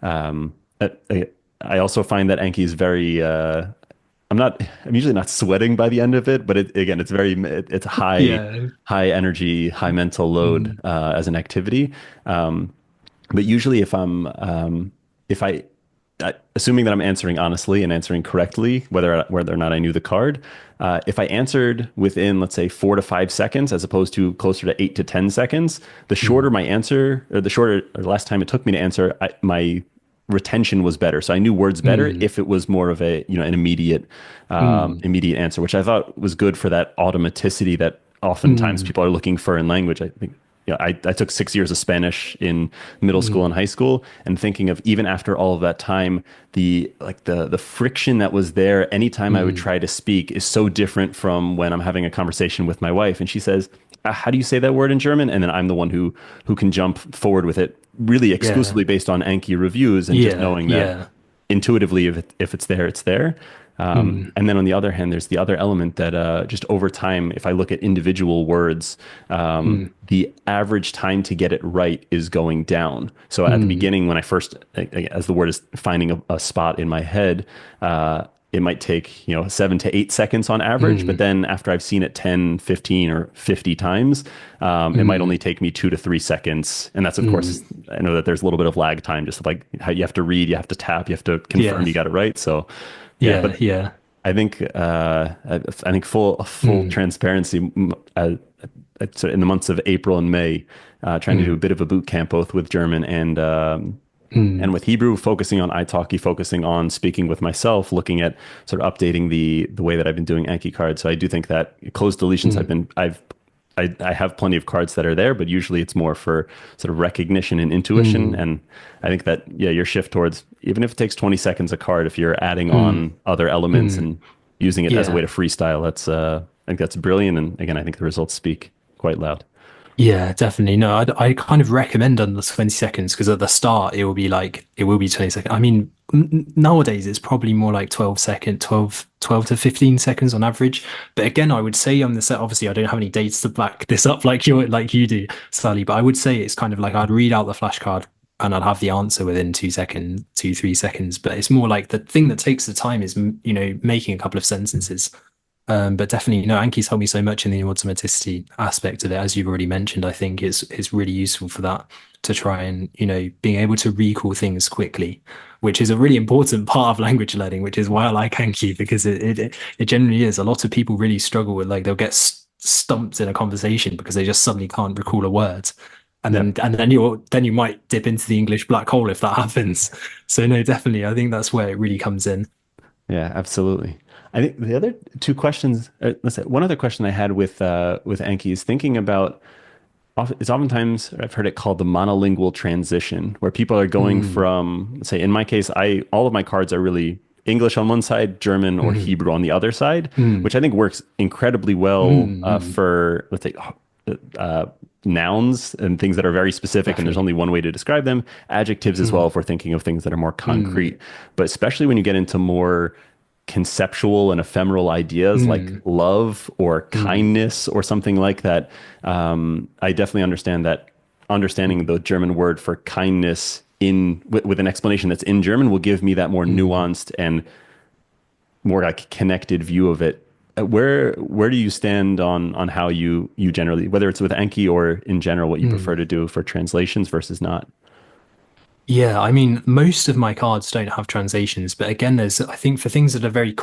um, I also find that Anki is very, I'm usually not sweating by the end of it, but again, it's yeah. high energy, high mental load, Mm, as an activity. But usually if assuming that I'm answering honestly and answering correctly, whether or not I knew the card, if I answered within, let's say, 4 to 5 seconds, as opposed to closer to 8 to 10 seconds, the shorter mm, my answer, or the shorter or less time it took me to answer, my retention was better. So I knew words better mm, if it was more of an mm, immediate answer, which I thought was good for that automaticity that oftentimes mm, people are looking for in language. I think, I took 6 years of Spanish in middle school and mm, high school, and thinking of, even after all of that time, the friction that was there anytime I would mm. try to speak is so different from when I'm having a conversation with my wife, and she says, how do you say that word in German? And then I'm the one who can jump forward with it, really Yeah. exclusively based on Anki reviews, and just Yeah. knowing that Yeah. intuitively, if it's there, it's there. Mm, And then on the other hand, there's the other element that, just over time, if I look at individual words, mm, the average time to get it right is going down. So at the mm, beginning, when I first, as the word is finding a spot in my head, it might take, 7 to 8 seconds on average. But mm, then after I've seen it 10, 15, or 50 times, it might mm, only take me 2 to 3 seconds. And that's, of course, mm. I know that there's a little bit of lag time, just like how you have to read, you have to tap, you have to confirm Yeah. you got it right. So yeah, Yeah. but Yeah. I think full Mm, transparency. So in the months of April and May, trying to do a mm, bit of a boot camp, both with German and mm, with Hebrew, focusing on italki, focusing on speaking with myself, looking at sort of updating the way that I've been doing Anki cards. So I do think that closed deletions, mm, I have plenty of cards that are there, but usually it's more for sort of recognition and intuition. mm, And I think that, yeah, your shift towards, even if it takes 20 seconds a card, if you're adding mm, on other elements mm. and using it as a way Yeah. to freestyle, I think that's brilliant. And again, I think the results speak quite loud. Yeah, definitely. No, I kind of recommend under 20 seconds because at the start it will be like it will be 20 seconds. I mean, nowadays it's probably more like 12 to 15 seconds on average. But again, I would say on the set, obviously I don't have any dates to back this up like you do, Sally, but I would say it's kind of like I'd read out the flashcard and I'd have the answer within 2 seconds, 3 seconds. But it's more like the thing that takes the time is, making a couple of sentences. But definitely, Anki's helped me so much in the automaticity aspect of it, as you've already mentioned. I think it's really useful for that to try and, being able to recall things quickly, which is a really important part of language learning, which is why I like Anki because it generally is. A lot of people really struggle with like they'll get stumped in a conversation because they just suddenly can't recall a word. And Yeah. then you might dip into the English black hole if that happens. So no, definitely, I think that's where it really comes in. Yeah, absolutely. I think the other two questions, let's say one other question I had with Anki is thinking about it's oftentimes I've heard it called the monolingual transition, where people are going Mm, from, let's say in my case, I all of my cards are really English on one side, German or mm, Hebrew on the other side, which mm, I think works incredibly well mm, mm. for, let's say, uh, nouns and things that are very specific, and there's Definitely. only one way to describe them. Adjectives as well, Mm, if we're thinking of things that are more mm, concrete. But especially when you get into more conceptual and ephemeral ideas like mm, love or mm, kindness or something like that, I definitely understand that understanding mm, the German word for kindness with an explanation that's in German will give me that more mm, nuanced and more like connected view of it. Where do you stand on how you generally, whether it's with Enki or in general, what you prefer mm. to do for translations versus not? Yeah, I mean, most of my cards don't have translations, but again, I think for things that are very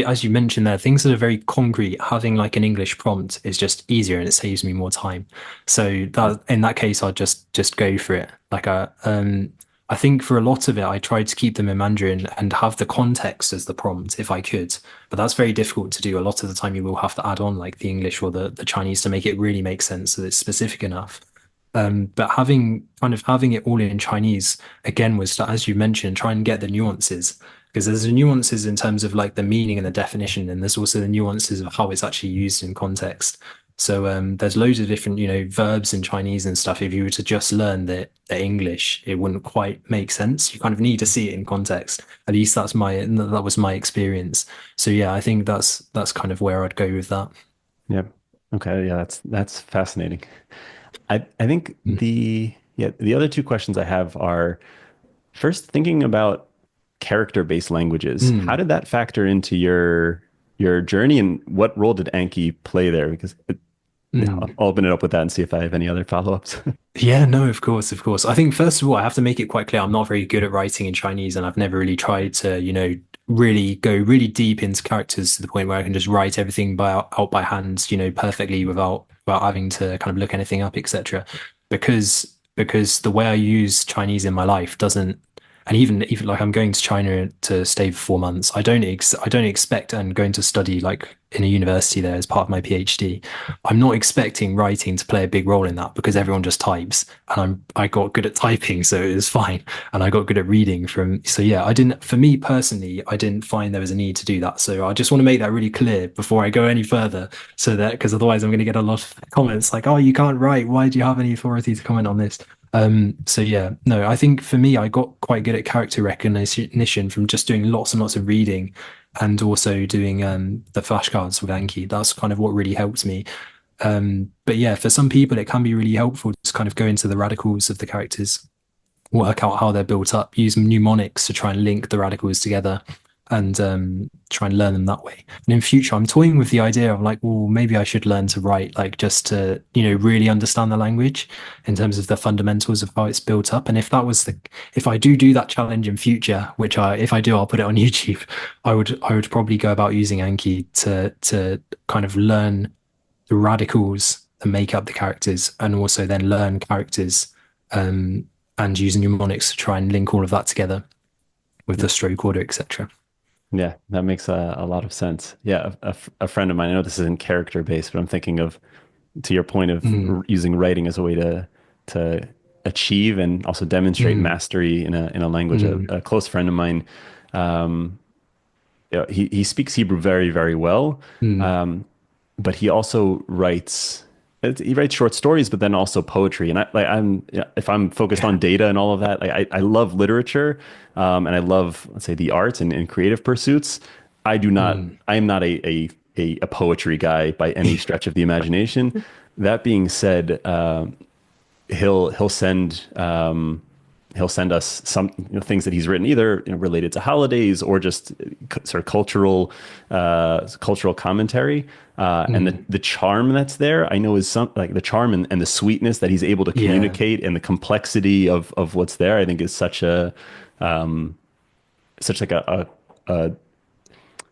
as you mentioned there, things that are very concrete, having like an English prompt is just easier and it saves me more time. So Yeah, that in that case, I'd just go for it. I think for a lot of it, I tried to keep them in Mandarin and have the context as the prompt if I could, but that's very difficult to do. A lot of the time, you will have to add on like the English or the Chinese to make it really make sense so that it's specific enough. But having it all in Chinese again was to, as you mentioned, try and get the nuances because there's the nuances in terms of like the meaning and the definition, and there's also the nuances of how it's actually used in context. So there's loads of different, verbs in Chinese and stuff. If you were to just learn the English, it wouldn't quite make sense. You kind of need to see it in context. At least that was my experience. So yeah, I think that's kind of where I'd go with that. yeah. Okay, yeah, that's fascinating. I think Mm. the other two questions I have are first thinking about character-based languages. How Mm. did that factor into your journey, and what role did Anki play there? Because Mm. I'll open it up with that and see if I have any other follow-ups. Yeah, no, of course, of course. I think first of all, I have to make it quite clear I'm not very good at writing in Chinese, and I've never really tried to, really go really deep into characters to the point where I can just write everything out by hand, perfectly without having to kind of look anything up, etc. Because the way I use Chinese in my life doesn't, and even like I'm going to China to stay for 4 months. I don't expect and going to study like in a university there as part of my PhD. I'm not expecting writing to play a big role in that because everyone just types and I got good at typing, so it was fine. And I got good at reading so yeah, for me personally, I didn't find there was a need to do that. So I just want to make that really clear before I go any further so that, because otherwise I'm going to get a lot of comments like, oh, you can't write. Why do you have any authority to comment on this? So yeah, no, I think for me, I got quite good at character recognition from just doing lots and lots of reading and also doing the flashcards with Anki. That's kind of what really helped me. But yeah, for some people, it can be really helpful to kind of go into the radicals of the characters, work out how they're built up, use mnemonics to try and link the radicals together and try and learn them that way. And in future, I'm toying with the idea of like, well, maybe I should learn to write, like just to, really understand the language in terms of the fundamentals of how it's built up. And if I do that challenge in future, if I do, I'll put it on YouTube. I would probably go about using Anki to kind of learn the radicals that make up the characters and also then learn characters um, and use mnemonics to try and link all of that together with Yeah, the stroke order, etc. yeah, that makes a lot of sense. Yeah, a friend of mine, I know this isn't character based, but I'm thinking of, to your point of Mm, using writing as a way to achieve and also demonstrate mm, mastery in a language. mm, A close friend of mine, um, he speaks Hebrew very, very well, mm, but he also writes. he writes short stories, but then also poetry. And I'm yeah, if I'm focused Yeah. on data and all of that, like I love literature, and I love, let's say, the arts and creative pursuits. Mm. I am not a poetry guy by any stretch of the imagination. That being said, he'll send he'll send us some, things that he's written, either, related to holidays or just sort of cultural commentary, and Mm. the charm that's there, I know, is some, like, the charm and the sweetness that he's able to Yeah. communicate, and the complexity of what's there, I think is such a such like a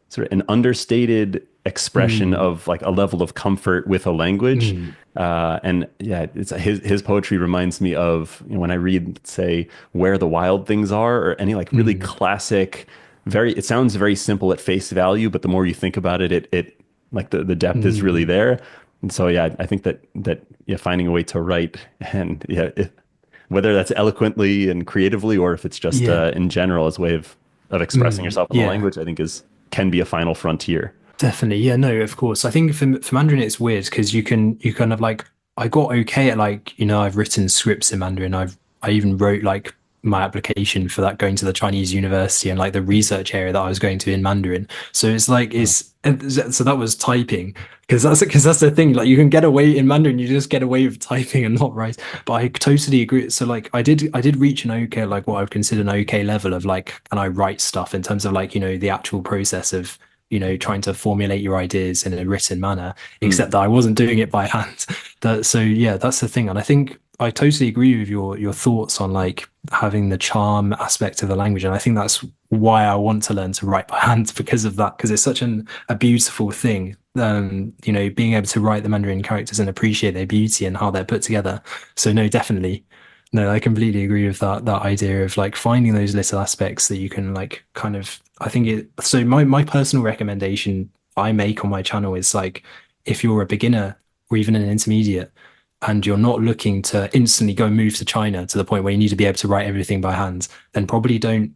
sort of an understated expression Mm. of, like, a level of comfort with a language. Mm. And yeah, it's his poetry reminds me of, when I read, say, Where the Wild Things Are, or any, like, really Mm. classic, very, it sounds very simple at face value, but the more you think about it, it like the depth is really Mm. there. And so yeah, I think that yeah, finding a way to write, and yeah, whether that's eloquently and creatively, or if it's just, Yeah. in general, as a way of expressing Mm. yourself in the Yeah. language, I think is can be a final frontier. Definitely. Yeah, no, of course. I think for Mandarin it's weird because you kind of like I got okay at like, I've written scripts in Mandarin. I even wrote like my application for that going to the Chinese university and like the research area that I was going to in Mandarin. So it's like Oh, it's and so that was typing because that's the thing. Like you can get away in Mandarin, you just get away with typing and not write. But I totally agree. So like I did reach an okay, like what I would consider an okay level of like, can I write stuff in terms of like, the actual process of trying to formulate your ideas in a written manner, except mm, that I wasn't doing it by hand. So yeah, that's the thing. And I think I totally agree with your thoughts on like having the charm aspect of the language. And I think that's why I want to learn to write by hand because of that, because it's such a beautiful thing. Being able to write the Mandarin characters and appreciate their beauty and how they're put together. So no, definitely. No, I completely agree with that idea of like finding those little aspects that you can like kind of I think it so my personal recommendation I make on my channel is like if you're a beginner or even an intermediate and you're not looking to instantly go move to China to the point where you need to be able to write everything by hand, then probably don't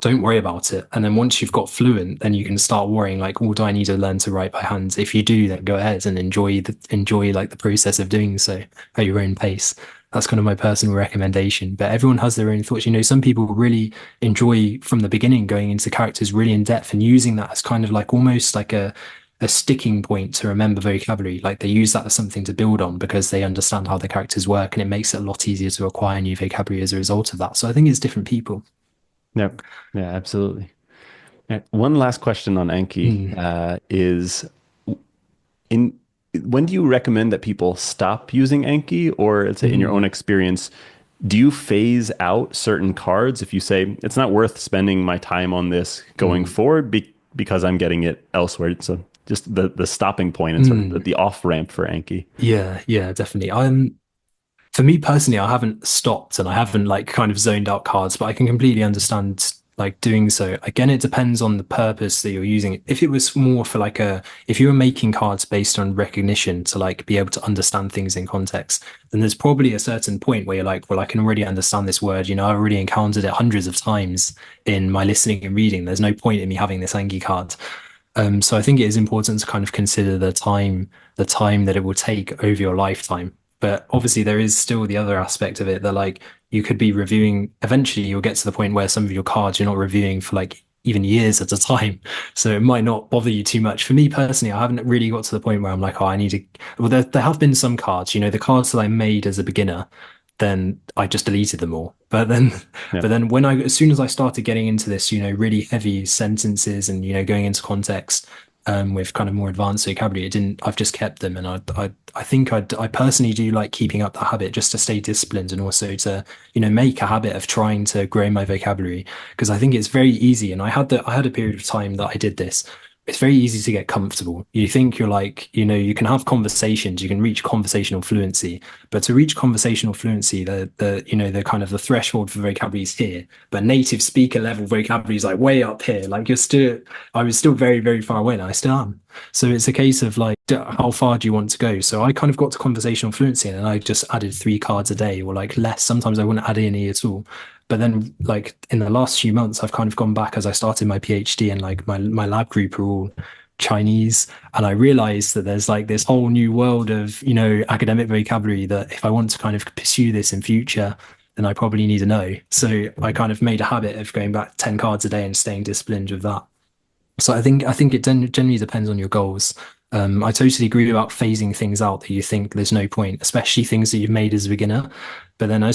worry about it. And then once you've got fluent, then you can start worrying like, oh, do I need to learn to write by hand? If you do, then go ahead and enjoy like the process of doing so at your own pace. That's kind of my personal recommendation. But everyone has their own thoughts. Some people really enjoy from the beginning going into characters really in depth and using that as kind of like almost like a sticking point to remember vocabulary. Like they use that as something to build on because they understand how the characters work and it makes it a lot easier to acquire new vocabulary as a result of that. So I think it's different people. yeah, yeah, absolutely. Yeah. One last question on Anki, Mm. is, in when do you recommend that people stop using Anki, or, let's say, in your own Mm. experience, do you phase out certain cards if you say it's not worth spending my time on this going Mm. forward, because I'm getting it elsewhere? So just the stopping point and sort of Mm. the off ramp for Anki. Yeah, yeah, definitely. For me personally, I haven't stopped and I haven't like kind of zoned out cards, but I can completely understand like doing so. Again, it depends on the purpose that you're using it. If it was more for like if you were making cards based on recognition to like be able to understand things in context, then there's probably a certain point where you're like, well, I can already understand this word. I've already encountered it hundreds of times in my listening and reading. There's no point in me having this Anki card. So I think it is important to kind of consider the time that it will take over your lifetime. But obviously, there is still the other aspect of it that like you could be reviewing. Eventually, you'll get to the point where some of your cards you're not reviewing for like even years at a time. So it might not bother you too much. For me personally, I haven't really got to the point where I'm like, oh, I need to. Well, there have been some cards, the cards that I made as a beginner, then I just deleted them all. But then, Yeah. but then as soon as I started getting into this, really heavy sentences and, going into context, with kind of more advanced vocabulary, I've just kept them. And I think I personally do like keeping up the habit just to stay disciplined and also to, make a habit of trying to grow my vocabulary because I think it's very easy. And I had a period of time that I did this. It's very easy to get comfortable. You think you're like, you can have conversations, you can reach conversational fluency, but to reach conversational fluency, the kind of the threshold for vocabulary is here, but native speaker level vocabulary is like way up here. Like I was still very, very far away, and I still am. So it's a case of like, how far do you want to go? So I kind of got to conversational fluency, and I just added 3 cards a day, or like less. Sometimes I wouldn't add any at all. But then, like in the last few months, I've kind of gone back as I started my PhD, and like my lab group are all Chinese, and I realized that there's like this whole new world of, academic vocabulary that if I want to kind of pursue this in future, then I probably need to know. So I kind of made a habit of going back 10 cards a day and staying disciplined with that. So I think it generally depends on your goals. I totally agree about phasing things out that you think there's no point, especially things that you've made as a beginner. But then I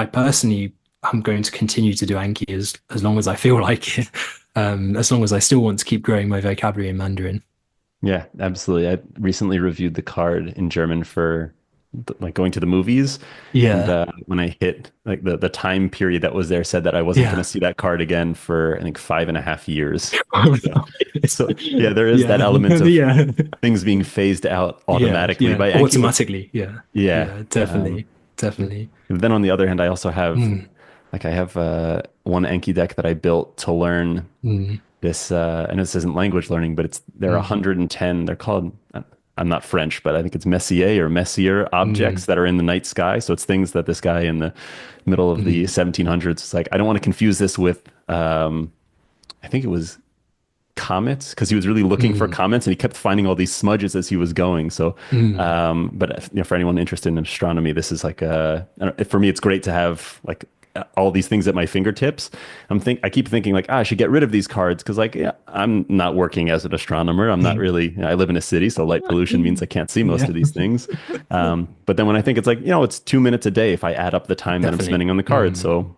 personally am going to continue to do Anki as long as I feel like it, as long as I still want to keep growing my vocabulary in Mandarin. Yeah, absolutely. I recently reviewed the card in German for like going to the movies, and Yeah, when I hit like the time period that was there said that I wasn't going to yeah. see that card again for I think 5.5 years. Oh, So, no. so yeah, there is that Yeah, element of yeah, things being phased out yeah, automatically yeah. by Anki. Automatically, yeah, Yeah. yeah, Um, definitely, definitely. and then on the other hand, I also have Mm, like I have one Anki deck that I built to learn mm, this and this isn't language learning, but it's there are mm, 110, they're called I'm not French, but I think it's Messier mm, objects that are in the night sky. So it's things that this guy in the middle of the mm, 1700s was like, I don't want to confuse this with I think it was comets because he was really looking for mm, comets and he kept finding all these smudges as he was going. So, mm. but for anyone interested in astronomy, this is like for me, it's great to have like all these things at my fingertips. I keep thinking like, I should get rid of these cards because like, yeah, I'm not working as an astronomer. I'm not really, I live in a city, so light pollution means I can't see most Yeah, of these things. But then when I think it's like, it's 2 minutes a day if I add up the time that I'm definitely. spending on the cards. Mm. So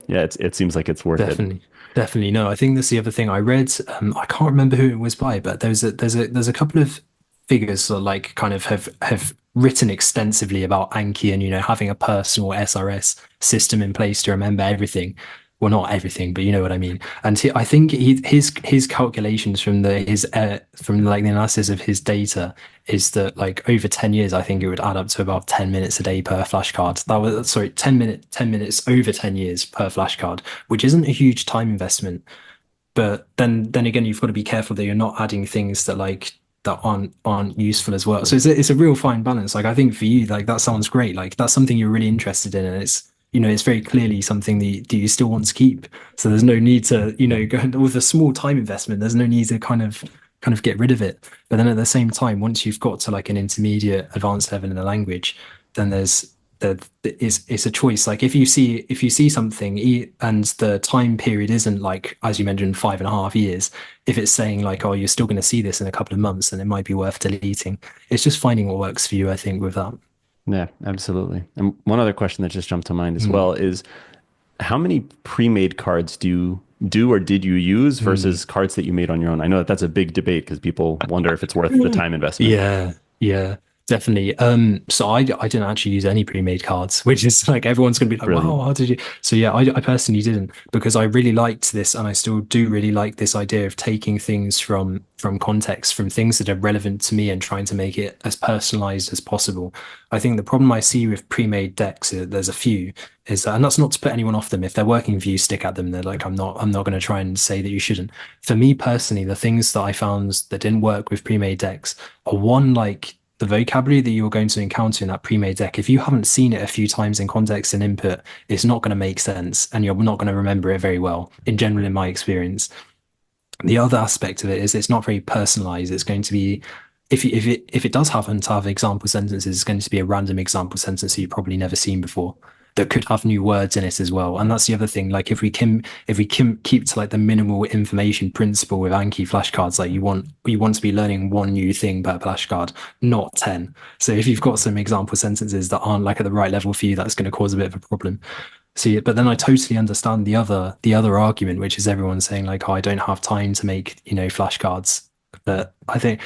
yeah, it seems like it's worth it. Definitely, definitely. No, I think that's the other thing I read. I can't remember who it was by, but there's a couple of figures that like kind of have written extensively about Anki and having a personal SRS system in place to remember everything. Well, not everything, but you know what I mean. And I think his calculations from like the analysis of his data is that like over 10 years, I think it would add up to about 10 minutes a day per flashcard. That was, sorry, 10 minutes over 10 years per flashcard, which isn't a huge time investment. But then again, you've got to be careful that you're not adding things that aren't useful as well. So it's a real fine balance. Like I think for you, like that sounds great. Like that's something you're really interested in, and it's very clearly something that you still want to keep. So there's no need to go with a small time investment. There's no need to kind of get rid of it. But then at the same time, once you've got to like an intermediate, advanced level in the language, then it's a choice. Like if you see something and the time period isn't like, as you mentioned, 5.5 years, if it's saying like, oh, you're still going to see this in a couple of months, then it might be worth deleting. It's just finding what works for you, I think, with that. Yeah, absolutely. And one other question that just jumped to mind as Mm, well is how many pre-made cards do or did you use mm. versus cards that you made on your own? I know that that's a big debate because people wonder if it's worth the time investment. Yeah, yeah, definitely. So I didn't actually use any pre-made cards, which is like everyone's gonna be like, Brilliant. wow, how did you? So yeah, I personally didn't because I really liked this, and I still do really like this idea of taking things from context, from things that are relevant to me, and trying to make it as personalized as possible. I think the problem I see with pre-made decks, there's a few, is that, and that's not to put anyone off them. If they're working for you, stick at them. They're like, I'm not going to try and say that you shouldn't. For me personally, the things that I found that didn't work with pre-made decks are one, like the vocabulary that you're going to encounter in that pre-made deck. If you haven't seen it a few times in context and input, it's not going to make sense, and you're not going to remember it very well. In general, in my experience, the other aspect of it is it's not very personalized. It's going to be if it does happen to have example sentences, it's going to be a random example sentence that you've probably never seen before that could have new words in it as well. And that's the other thing. Like if we can keep to like the minimal information principle with Anki flashcards, like you want to be learning one new thing per flashcard, not 10. So if you've got some example sentences that aren't like at the right level for you, that's going to cause a bit of a problem. See, but then I totally understand the other argument, which is everyone saying like, oh, I don't have time to make, flashcards. But I think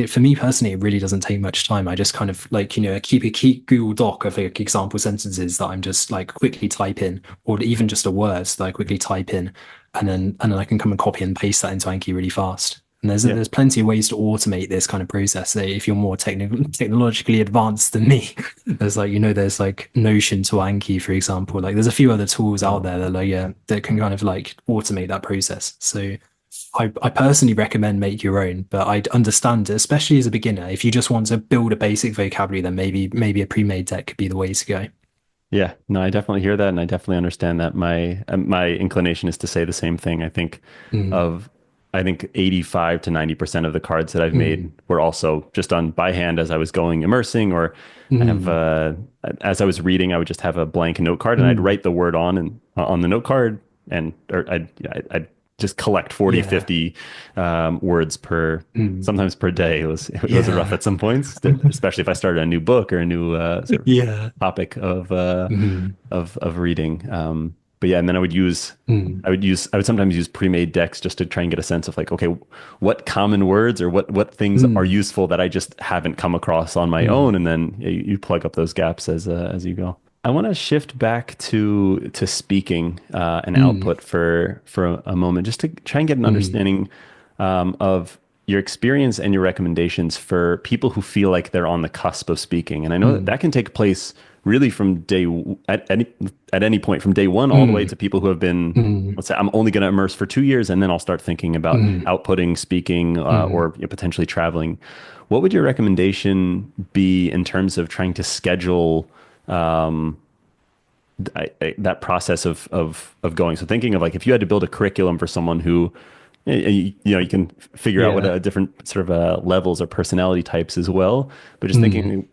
for me personally, it really doesn't take much time. I just kind of like, keep Google Doc of like example sentences that I'm just like quickly type in, or even just a word that I quickly type in, and then I can come and copy and paste that into Anki really fast. And there's Yeah. there's plenty of ways to automate this kind of process. So if you're more technologically advanced than me, there's like Notion to Anki, for example. Like there's a few other tools out there that like yeah, that can kind of like automate that process. So I personally recommend make your own, but I'd understand, especially as a beginner, if you just want to build a basic vocabulary, then maybe a pre-made deck could be the way to go. Yeah, no, I definitely hear that, and I definitely understand that. My inclination is to say the same thing. I think Mm, of I think 85 to 90% of the cards that I've made Mm, were also just done by hand as I was going immersing, or I have mm, as I was reading, I would just have a blank note card and I'd mm. write the word on the note card, and or I'd just collect 40, Yeah. 50 words per Mm, sometimes per day. It was rough yeah. at some points, especially if I started a new book or a new sort of Yeah. topic Mm, of reading. But yeah, and then mm, I would sometimes use pre-made decks just to try and get a sense of like, okay, what common words or what things are mm, useful that I just haven't come across on my mm, own, and then you plug up those gaps as you go. I want to shift back to speaking and mm, output for a moment, just to try and get an mm, understanding of your experience and your recommendations for people who feel like they're on the cusp of speaking. And I know that mm, that can take place really from at any point, from day one all the way mm, to people who have been, mm, let's say, I'm only going to immerse for 2 years, and then I'll start thinking about mm, outputting, speaking, mm. or potentially traveling. What would your recommendation be in terms of trying to schedule that process of going? So thinking of like if you had to build a curriculum for someone who you can figure out what Yeah. different sort of levels or personality types as well, but just Mm. thinking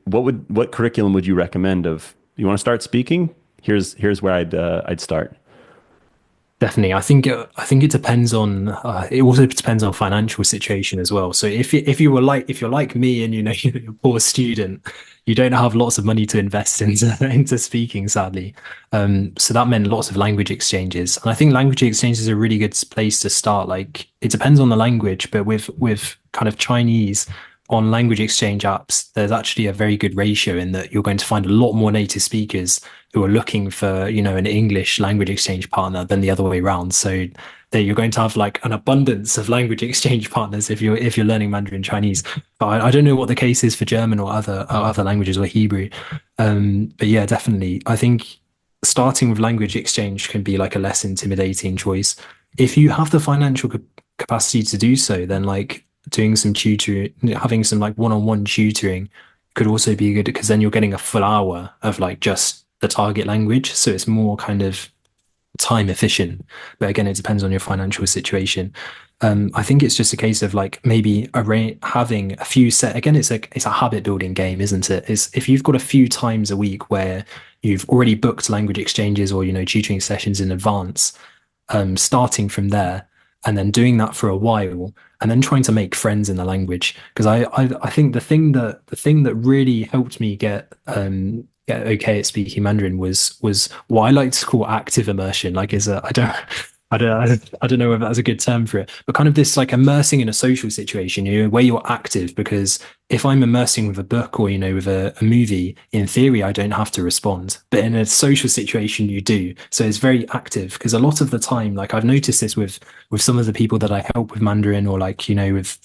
what curriculum would you recommend? Of you want to start speaking, here's where I'd start. Definitely. I think it depends on it also depends on financial situation as well. So if you're like me and you know you're a poor student, you don't have lots of money to invest into into speaking, sadly. So that meant lots of language exchanges. And I think language exchange is a really good place to start. Like it depends on the language, but with kind of Chinese on language exchange apps, there's actually a very good ratio in that you're going to find a lot more native speakers who are looking for, you know, an English language exchange partner than the other way around. So that you're going to have like an abundance of language exchange partners if you're learning Mandarin Chinese. But I don't know what the case is for German or other languages or Hebrew. But yeah, definitely. I think starting with language exchange can be like a less intimidating choice. If you have the financial capacity to do so, then like doing some tutoring, having some like one-on-one tutoring could also be good because then you're getting a full hour of like just the target language. So it's more kind of time efficient. But again, it depends on your financial situation. I think it's just a case of like maybe having a few set again, it's a habit building game, isn't it? Is if you've got a few times a week where you've already booked language exchanges or you know tutoring sessions in advance, starting from there and then doing that for a while and then trying to make friends in the language. Because I think the thing that really helped me get okay at speaking Mandarin was what I like to call active immersion. Like is a I don't know whether that's a good term for it, but kind of this like immersing in a social situation, you know, where you're active. Because if I'm immersing with a book or, you know, with a movie, in theory, I don't have to respond. But in a social situation, you do. So it's very active because a lot of the time, like I've noticed this with some of the people that I help with Mandarin or like, you know, with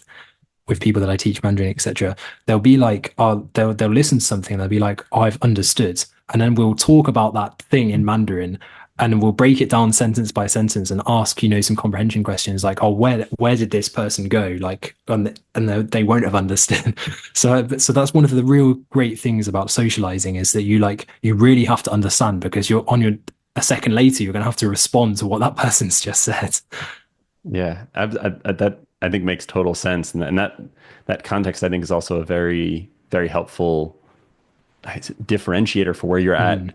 people that I teach Mandarin, etc. They'll be like, oh, they'll listen to something and they'll be like, oh, I've understood. And then we'll talk about that thing in Mandarin and we'll break it down sentence by sentence and ask, you know, some comprehension questions like, oh, where did this person go? Like, and they won't have understood. So that's one of the real great things about socializing is that you really have to understand because you're on your a second later, you're going to have to respond to what that person's just said. Yeah, that I think makes total sense, and that context I think is also a very helpful differentiator for where you're at Mm,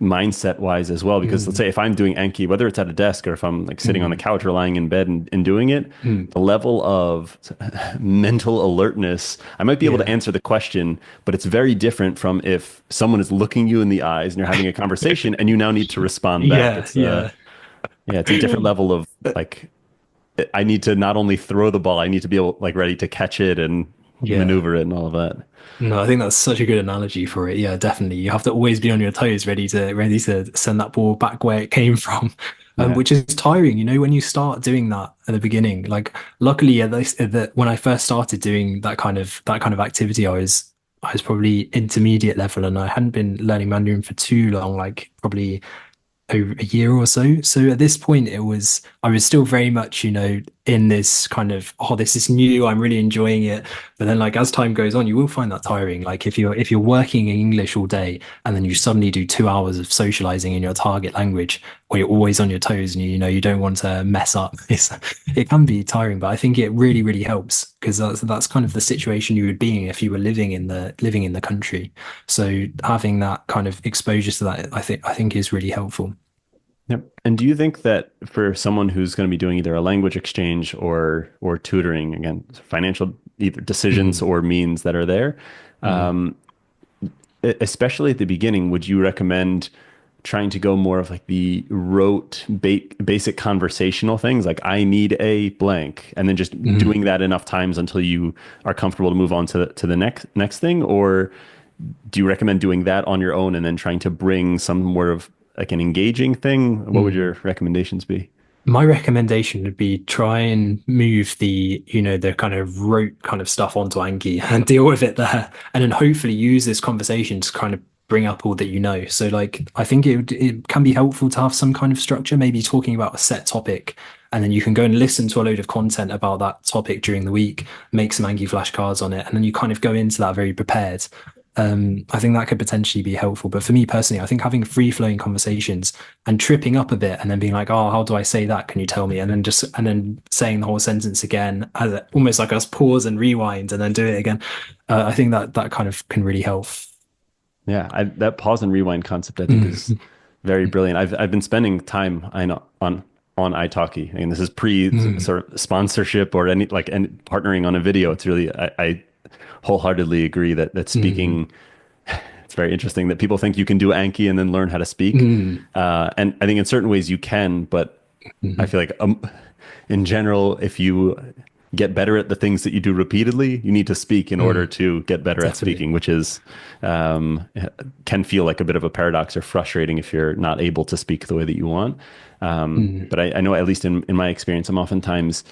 mindset wise as well. Because let's mm, say if I'm doing Anki, whether it's at a desk or if I'm like sitting on the mm, couch or lying in bed and doing it, mm. the level of mental alertness, I might be able to Yeah. answer the question, but it's very different from if someone is looking you in the eyes and you're having a conversation and you now need to respond back. Yeah, It's yeah. yeah, it's a different level of like I need to not only throw the ball, I need to be able like ready to catch it and Yeah. maneuver it and all of that. No, I think that's such a good analogy for it. Yeah, definitely. You have to always be on your toes, ready to send that ball back where it came from. Yeah. Which is tiring, you know, when you start doing that at the beginning. Like, luckily, that when I first started doing that kind of activity, I was probably intermediate level, and I hadn't been learning Mandarin for too long, like probably over a year or so. So at this point, I was still very much, in this kind of, oh, this is new, I'm really enjoying it. But then like as time goes on, you will find that tiring. Like if you're working in English all day and then you suddenly do 2 hours of socializing in your target language, where you're always on your toes and you don't want to mess up. It can be tiring, but I think it really, really helps because that's kind of the situation you would be in if you were living in the country. So having that kind of exposure to that, I think is really helpful. Yep. And do you think that for someone who's going to be doing either a language exchange or tutoring, again, financial either decisions Mm, or means that are there, mm, um, especially at the beginning, would you recommend trying to go more of like the rote basic conversational things like I need a blank and then just doing mm. that enough times until you are comfortable to move on to the next thing? Or do you recommend doing that on your own and then trying to bring some more of like an engaging thing? What would Mm. your recommendations be? My recommendation would be try and move the kind of rote kind of stuff onto Anki and deal with it there. And then hopefully use this conversation to kind of bring up all that you know. So like I think it can be helpful to have some kind of structure, maybe talking about a set topic, and then you can go and listen to a load of content about that topic during the week, make some Anki flashcards on it, and then you kind of go into that very prepared. I think that could potentially be helpful. But for me personally, I think having free flowing conversations and tripping up a bit and then being like, oh, how do I say that? Can you tell me? And then saying the whole sentence again, almost like us pause and rewind and then do it again. I think that kind of can really help. Yeah, that pause and rewind concept I think is Mm, very brilliant. I've been spending time I know on italki, and this is pre mm, sort of sponsorship or any like and partnering on a video. It's really I wholeheartedly agree that mm, speaking. It's very interesting that people think you can do Anki and then learn how to speak, mm, and I think in certain ways you can, but I mm. feel like in general, if you get better at the things that you do repeatedly, you need to speak in order Mm. to get better at Definitely. speaking, which is um, can feel like a bit of a paradox or frustrating if you're not able to speak the way that you want. Mm, But I know, at least in my experience, I'm oftentimes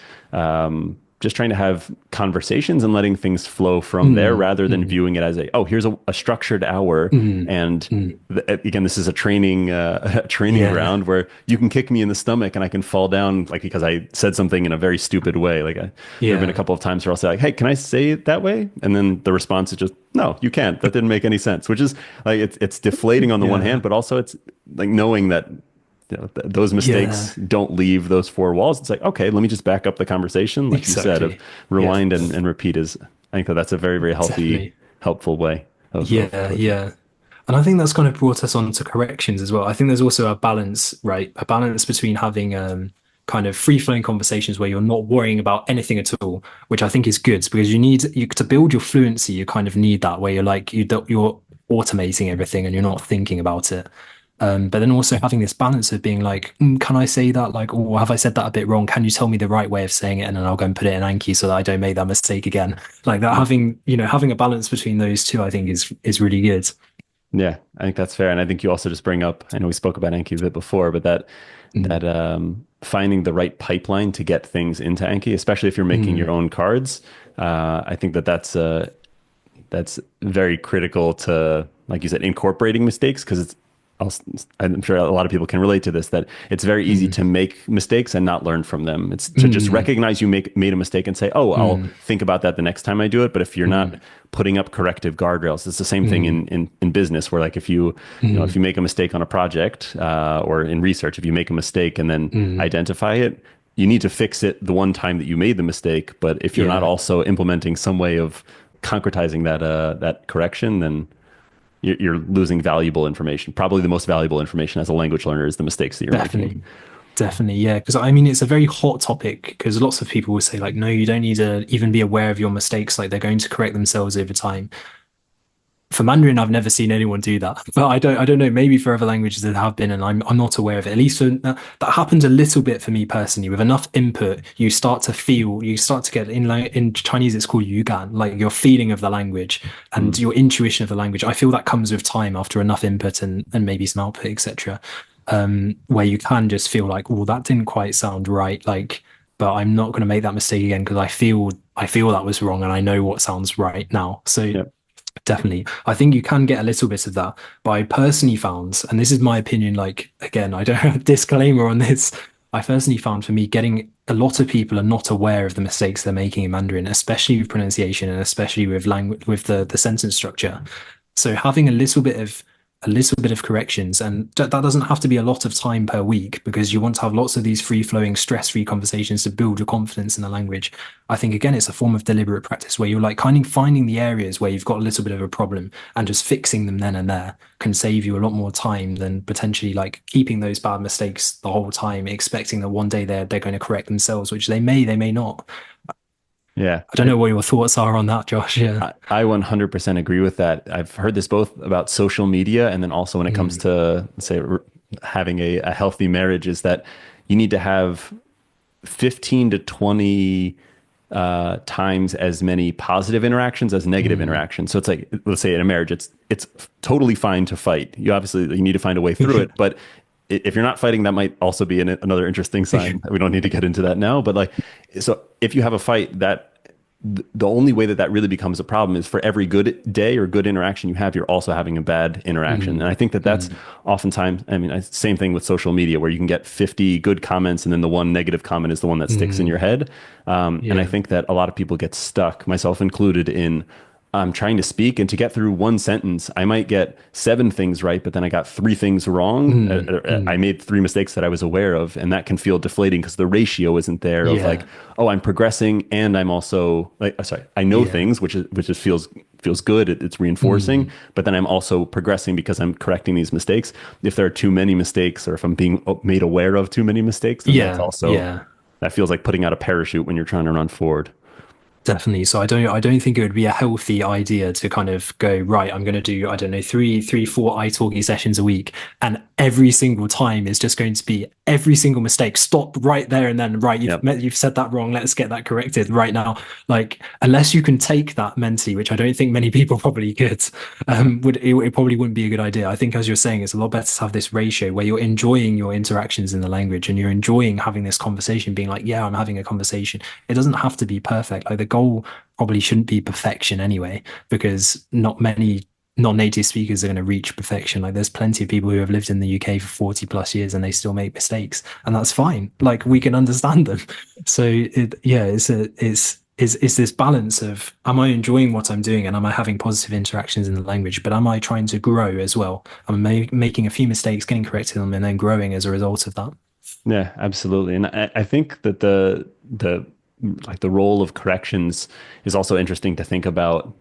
just trying to have conversations and letting things flow from there mm, rather than mm, viewing it as oh, here's a structured hour. mm, And mm. again, this is a training a training Yeah. ground where you can kick me in the stomach and I can fall down like because I said something in a very stupid way. There have been a Yeah. couple of times where I'll say like, "Hey, can I say it that way?" And then the response is just, "No, you can't. That didn't make any sense." Which is like it's deflating on the one hand, Yeah. but also it's like knowing that those Yeah. mistakes don't leave those four walls. It's like, okay, let me just back up the conversation, like you said, of Exactly. Yeah. rewind and repeat. Is I think that's a very very Definitely. helpful way of Yeah, approaching. yeah. And I think that's kind of brought us on to corrections as well. I think there's also a balance, right? A balance between having kind of free-flowing conversations where you're not worrying about anything at all, which I think is good because you to build your fluency, you kind of need that where you're like you're automating everything and you're not thinking about it. But then also having this balance of being like, can I say that? Like, or have I said that a bit wrong? Can you tell me the right way of saying it? And then I'll go and put it in Anki so that I don't make that mistake again. Like that, Yeah. having a balance between those two, I think is really good. Yeah, I think that's fair. And I think you also just bring up, I know we spoke about Anki a bit before, but Mm, finding the right pipeline to get things into Anki, especially if you're making your mm, own cards, I think that's very critical to, like you said, incorporating mistakes because I'm sure a lot of people can relate to this, that it's very easy mm, to make mistakes and not learn from them. It's to just mm, recognize you made a mistake and say, oh, I'll mm, think about that the next time I do it. But if you're not mm, putting up corrective guardrails, it's the same thing mm, in business where like if mm, you make a mistake on a project or in research, if you make a mistake and then mm. identify it, you need to fix it the one time that you made the mistake. But if you're not Yeah, also implementing some way of concretizing that correction, then you're losing valuable information. Probably the most valuable information as a language learner is the mistakes that you're making. definitely. Definitely, yeah. Because I mean, it's a very hot topic because lots of people will say, like, no, you don't need to even be aware of your mistakes. Like, they're going to correct themselves over time. For Mandarin, I've never seen anyone do that. But I don't know. Maybe for other languages that have been, and I'm not aware of it. At least that happens a little bit for me personally. With enough input, you start to get in Chinese, it's called yugan, like your feeling of the language and Mm. your intuition of the language. I feel that comes with time after enough input and maybe some output, etc. Where you can just feel like, oh, that didn't quite sound right. Like, but I'm not going to make that mistake again because I feel that was wrong and I know what sounds right now. So Yeah. definitely. I think you can get a little bit of that. But I personally found, and this is my opinion, like, again, I don't have a disclaimer on this. I personally found for me getting a lot of people are not aware of the mistakes they're making in Mandarin, especially with pronunciation and especially with language with the sentence structure. So having a little bit of corrections, and that doesn't have to be a lot of time per week because you want to have lots of these free-flowing, stress-free conversations to build your confidence in the language. I think again, it's a form of deliberate practice where you're like kind of finding the areas where you've got a little bit of a problem and just fixing them then and there can save you a lot more time than potentially like keeping those bad mistakes the whole time, expecting that one day they're going to correct themselves, which they may not. Yeah. I don't know what your thoughts are on that, Josh. Yeah. I 100% agree with that. I've heard this both about social media and then also when it comes Mm, to, say, having a healthy marriage, is that you need to have 15 to 20 times as many positive interactions as negative mm. interactions. So it's like, let's say in a marriage, it's totally fine to fight. You need to find a way through it, but if you're not fighting, that might also be another interesting sign. We don't need to get into that now, but like, so if you have a fight, that the only way that that really becomes a problem is for every good day or good interaction you have, you're also having a bad interaction. And Mm, I think that that's mm. oftentimes, I mean, same thing with social media where you can get 50 good comments and then the one negative comment is the one that sticks in Mm, your head. And I yeah. think that a lot of people get stuck, myself included, in trying to speak, and to get through one sentence, I might get seven things right, but then I got three things wrong. Mm, I mm. made three mistakes that I was aware of, and that can feel deflating because the ratio isn't there of like, Yeah. oh, I'm progressing, and I'm also like, sorry, I know Yeah. things, which feels good. It's reinforcing, Mm. but then I'm also progressing because I'm correcting these mistakes. If there are too many mistakes, or if I'm being made aware of too many mistakes, then that's Yeah. also Yeah. that feels like putting out a parachute when you're trying to run forward. Definitely. So I don't think it would be a healthy idea to kind of go, right, I'm going to do, I don't know, four italki sessions a week. And every single time is just going to be every single mistake. Stop right there and then, right, Yep. you've said that wrong. Let's get that corrected right now. Like, unless you can take that mentally, which I don't think many people probably could, it probably wouldn't be a good idea. I think, as you're saying, it's a lot better to have this ratio where you're enjoying your interactions in the language and you're enjoying having this conversation, being like, yeah, I'm having a conversation. It doesn't have to be perfect. Like the goal probably shouldn't be perfection anyway, because not many non-native speakers are going to reach perfection. Like there's plenty of people who have lived in the UK for 40 plus years and they still make mistakes, and that's fine. Like we can understand them. So yeah, it's this balance of, am I enjoying what I'm doing and am I having positive interactions in the language, but am I trying to grow as well? I'm making a few mistakes, getting corrected them, and then growing as a result of that. Yeah, absolutely. And I think that the like the role of corrections is also interesting to think about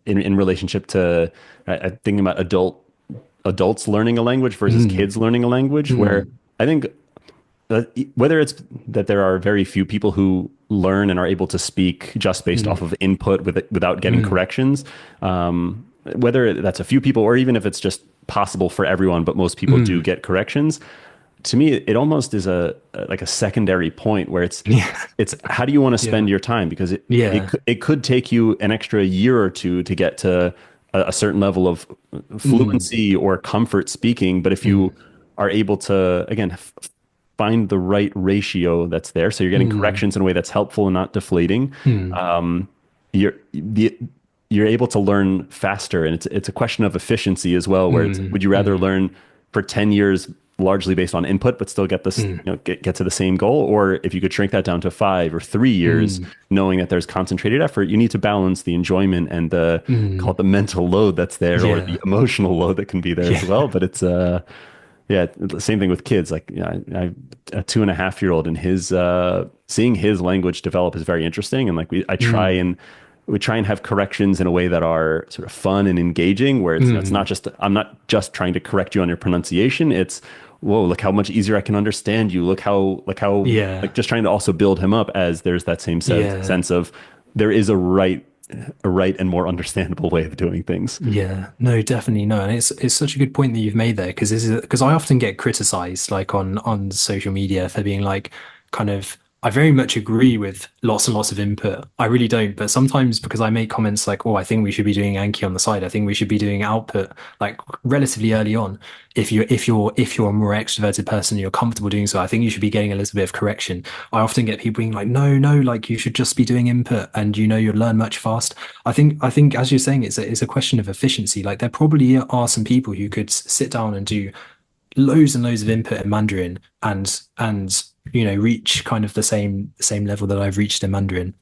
in relationship to thinking about adults learning a language versus Mm, kids learning a language, where mm, I think whether it's that there are very few people who learn and are able to speak just based off mm, of input without getting mm, corrections, whether that's a few people or even if it's just possible for everyone, but most people do mm. get corrections. To me, it almost is like a secondary point where Yeah, it's how do you want to spend yeah, your time, because yeah. it could take you an extra year or two to get to a certain level of Mm, fluency or comfort speaking, but if you mm, are able to again find the right ratio that's there, so you're getting mm, corrections in a way that's helpful and not deflating, mm, you're the you're able to learn faster, and it's a question of efficiency as well, where it's, would mm, you rather mm, learn for 10 years largely based on input but still get this, mm, get to the same goal, or if you could shrink that down to 5 or 3 years, mm, knowing that there's concentrated effort, you need to balance the enjoyment and the, call it, mm. the mental load that's there, or the Yeah, emotional load that can be there as yeah. well. But it's yeah, same thing with kids. Like, I a 2.5 year old, and his seeing his language develop is very interesting. And like Mm, we try and have corrections in a way that are sort of fun and engaging, where it's not mm. just, I'm not just trying to correct you on your pronunciation. It's, whoa, look how much easier I can understand you. Look how like Yeah, just trying to also build him up, as there's that same yeah. sense of there is a right and more understandable way of doing things. Yeah, no, definitely no, and it's such a good point that you've made there because this is because I often get criticized like on social media for being like kind of I very much agree with lots and lots of input. I really don't, but sometimes because I make comments like, "Oh, I think we should be doing Anki on the side. I think we should be doing output like relatively early on. If you're a more extroverted person, and you're comfortable doing so. I think you should be getting a little bit of correction." I often get people being like, "No, no, like you should just be doing input, and you'll learn much fast." I think as you're saying, it's a question of efficiency. Like there probably are some people who could sit down and do loads and loads of input in Mandarin and reach kind of the same level that I've reached in Mandarin,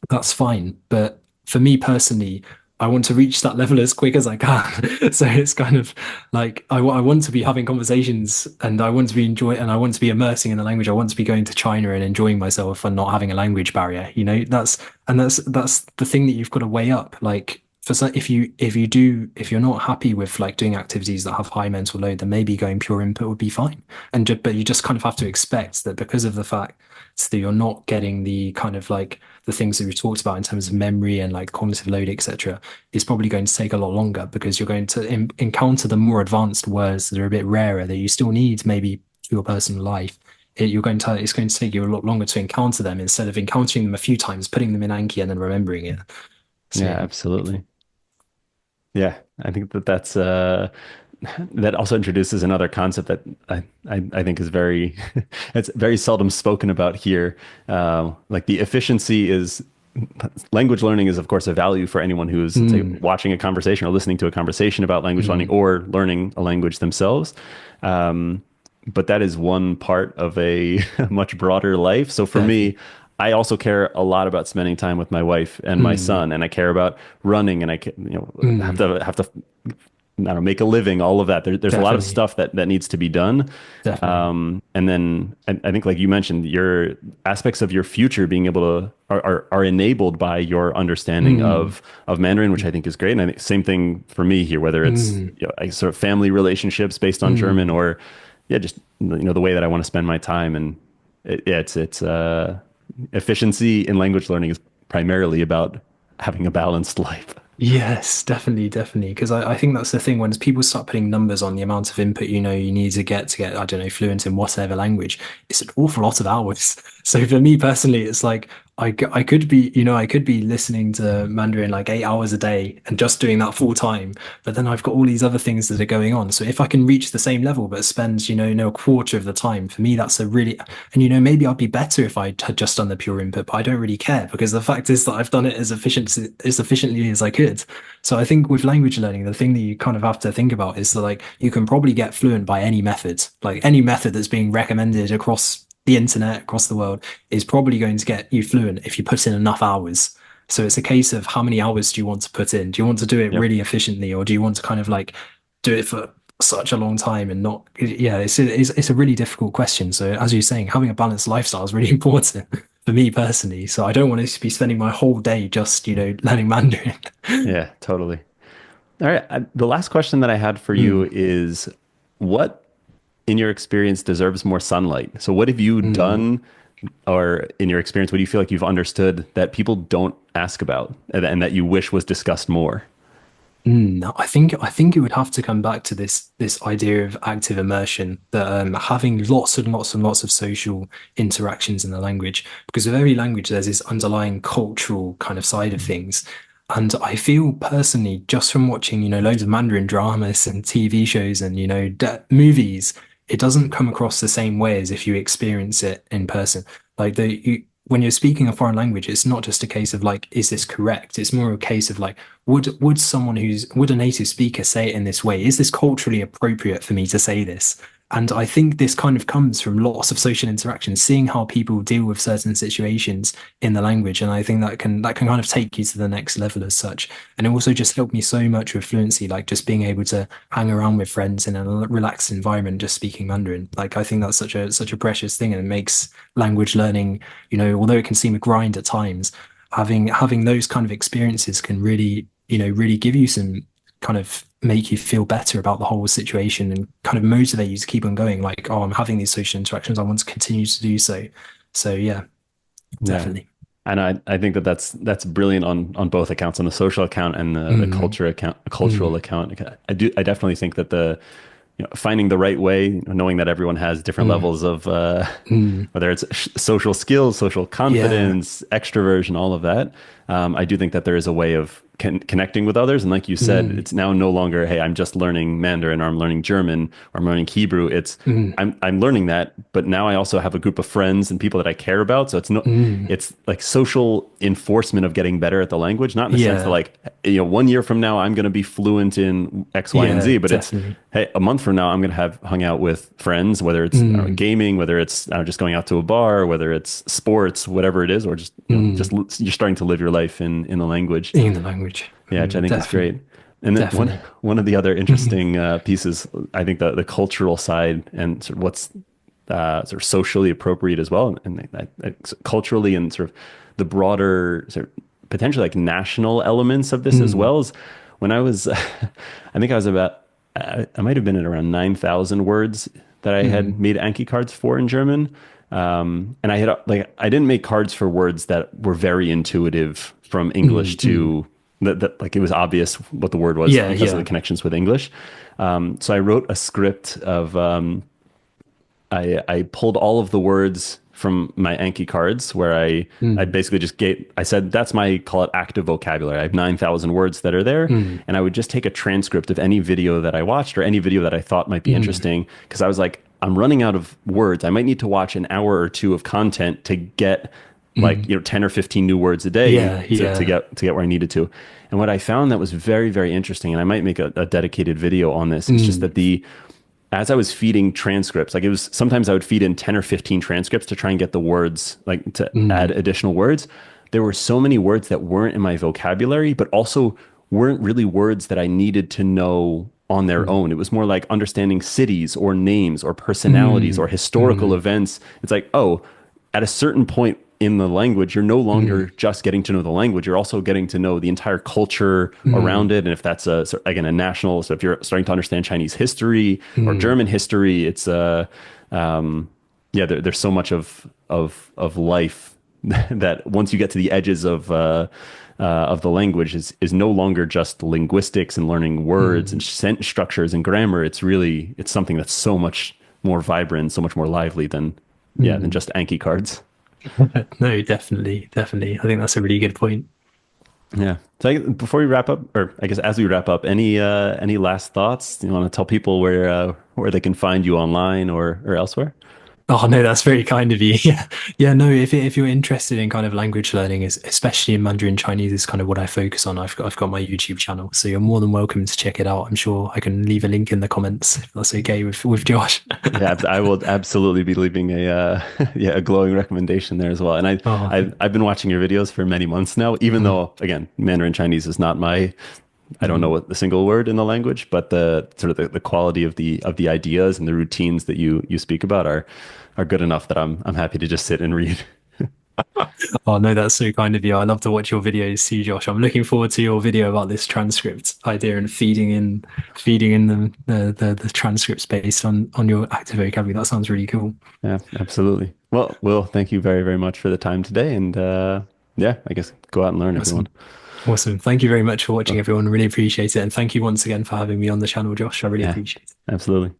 that's fine. But for me personally, I want to reach that level as quick as I can. So it's kind of like I want to be having conversations and I want to be enjoying and I want to be immersing in the language. I want to be going to China and enjoying myself and not having a language barrier. That's the thing that you've got to weigh up. Like for some, if you're not happy with like doing activities that have high mental load, then maybe going pure input would be fine. But you just kind of have to expect that because of the fact that you're not getting the kind of like the things that we talked about in terms of memory and like cognitive load, etc., is probably going to take a lot longer because you're going to encounter the more advanced words that are a bit rarer that you still need maybe for your personal life. It's going to take you a lot longer to encounter them instead of encountering them a few times, putting them in Anki and then remembering it. So Yeah, yeah. absolutely. Yeah, I think that's that also introduces another concept that I think is very it's very seldom spoken about here. Like the efficiency is language learning is of course a value for anyone who's say, Mm, watching a conversation or listening to a conversation about language learning mm, or learning a language themselves. Um, but that is one part of a much broader life. So for me, definitely. I also care a lot about spending time with my wife and my Mm, son, and I care about running, and have mm, to I don't know, make a living, all of that. There's a lot of definitely. stuff that needs to be done. Definitely. And then I think, like you mentioned, your aspects of your future being able to are enabled by your understanding Mm, of Mandarin, which I think is great. And I think same thing for me here, whether it's mm, sort of family relationships based on German mm. or yeah, just the way that I want to spend my time. And yeah, it's efficiency in language learning is primarily about having a balanced life. Yes, definitely, definitely. Because I think that's the thing when people start putting numbers on the amount of input you need to get, I don't know, fluent in whatever language, it's an awful lot of hours. So for me personally, it's like I could be, I could be listening to Mandarin like 8 hours a day and just doing that full time. But then I've got all these other things that are going on. So if I can reach the same level but spend, a quarter of the time, for me, that's a really, and maybe I'd be better if I had just done the pure input, but I don't really care because the fact is that I've done it as efficiently as I could. So I think with language learning, the thing that you kind of have to think about is that like you can probably get fluent by any method, like any method that's being recommended across the internet, across the world, is probably going to get you fluent if you put in enough hours. So it's a case of how many hours do you want to put in? Do you want to do it Yep. really efficiently, or do you want to kind of like do it for such a long time and not? Yeah, it's a really difficult question. So as you're saying, having a balanced lifestyle is really important for me personally. So I don't want to be spending my whole day just learning Mandarin. Yeah, totally. All right. The last question that I had for you Mm, is what, in your experience, deserves more sunlight? So, what have you mm. done, or in your experience, what do you feel like you've understood that people don't ask about and that you wish was discussed more? No, I think it would have to come back to this idea of active immersion, that having lots and lots and lots of social interactions in the language, because with every language there's this underlying cultural kind of side of things. And I feel personally, just from watching, loads of Mandarin dramas and TV shows and, movies, it doesn't come across the same way as if you experience it in person. Like when you're speaking a foreign language, it's not just a case of like, is this correct? It's more a case of like, would a native speaker say it in this way? Is this culturally appropriate for me to say this? And I think this kind of comes from lots of social interaction, seeing how people deal with certain situations in the language. And I think that can kind of take you to the next level as such. And it also just helped me so much with fluency, like just being able to hang around with friends in a relaxed environment, just speaking Mandarin. Like I think that's such a precious thing, and it makes language learning, although it can seem a grind at times, having those kind of experiences can really give you some kind of make you feel better about the whole situation and kind of motivate you to keep on going. Like, oh, I'm having these social interactions. I want to continue to do so. So yeah, Yeah. definitely. And I think that that's brilliant on both accounts, on the social account and the Mm, culture account, cultural mm, account. I definitely think that finding the right way, knowing that everyone has different mm, levels of mm. whether it's social skills, social Yeah. confidence, extroversion, all of that. I do think that there is a way of connecting with others. And like you said, Mm, it's now no longer, hey, I'm just learning Mandarin or I'm learning German or I'm learning Hebrew. It's mm, I'm learning that, but now I also have a group of friends and people that I care about. So mm. it's like social enforcement of getting better at the language, not in the sense that Yeah, like, 1 year from now I'm going to be fluent in X, Y, and yeah, Z, but it's, definitely. hey, a month from now I'm going to have hung out with friends, whether it's Mm, gaming, whether it's just going out to a bar, whether it's sports, whatever it is, or just, mm. you're starting to live your life in the language. In the language. Yeah, which I Mm, think is great. definitely, And then one definitely. one of the other interesting pieces, I think the cultural side and sort of what's sort of socially appropriate as well, and culturally and sort of the broader sort of potentially like national elements of this as Mm, well. As when I was, I think I was about, I might have been at around 9,000 words that I had mm, made Anki cards for in German. And I had like I didn't make cards for words that were very intuitive from English mm, mm. to that like it was obvious what the word was Yeah, because of the yeah. connections with English. So I wrote a script of I pulled all of the words from my Anki cards where I Mm, basically just I said that's my call it active vocabulary. I have 9,000 words that are there, mm, and I would just take a transcript of any video that I watched or any video that I thought might be mm, interesting because I was like I'm running out of words. I might need to watch an hour or two of content to get like mm. 10 or 15 new words a day Yeah, to yeah. get where I needed to. And what I found that was very, very interesting, and I might make a dedicated video on this, is just Mm, that as I was feeding transcripts, like it was sometimes I would feed in 10 or 15 transcripts to try and get the words, like to add mm, additional words. There were so many words that weren't in my vocabulary, but also weren't really words that I needed to know on their mm, own. It was more like understanding cities or names or personalities or mm, historical mm, events. It's like, oh, at a certain point in the language, you're no longer mm, just getting to know the language. You're also getting to know the entire culture around mm, it. And if that's again, a national, so if you're starting to understand Chinese history or mm, German history, it's yeah, there's so much of life that once you get to the edges of the language is no longer just linguistics and learning words and mm, sentence structures and grammar. It's something that's so much more vibrant, so much more lively than mm. just Anki cards. No, definitely, definitely. I think that's a really good point. Yeah. So before we wrap up, or I guess as we wrap up, any last thoughts? You want to tell people where they can find you online or elsewhere? Oh no, that's very kind of you. Yeah, yeah. No, if you're interested in kind of language learning, especially in Mandarin Chinese, is kind of what I focus on. I've got my YouTube channel, so you're more than welcome to check it out. I'm sure I can leave a link in the comments if that's okay with Josh. Yeah, I will absolutely be leaving a yeah a glowing recommendation there as well. And Oh, I've been watching your videos for many months now, even mm, though again Mandarin Chinese is not my I don't know mm. what the single word in the language, but the sort of the quality of the ideas and the routines that you speak about are good enough that I'm happy to just sit and read. Oh no, that's so kind of you. I love to watch your videos too, Josh. I'm looking forward to your video about this transcript idea and feeding in the transcripts based on your active vocabulary. That sounds really cool. Yeah, absolutely. Well, Will, thank you very, very much for the time today. And yeah, I guess go out and learn, everyone. Awesome. Awesome. Thank you very much for watching, Oh, everyone. Really appreciate it. And thank you once again for having me on the channel, Josh. I really yeah, appreciate it. absolutely.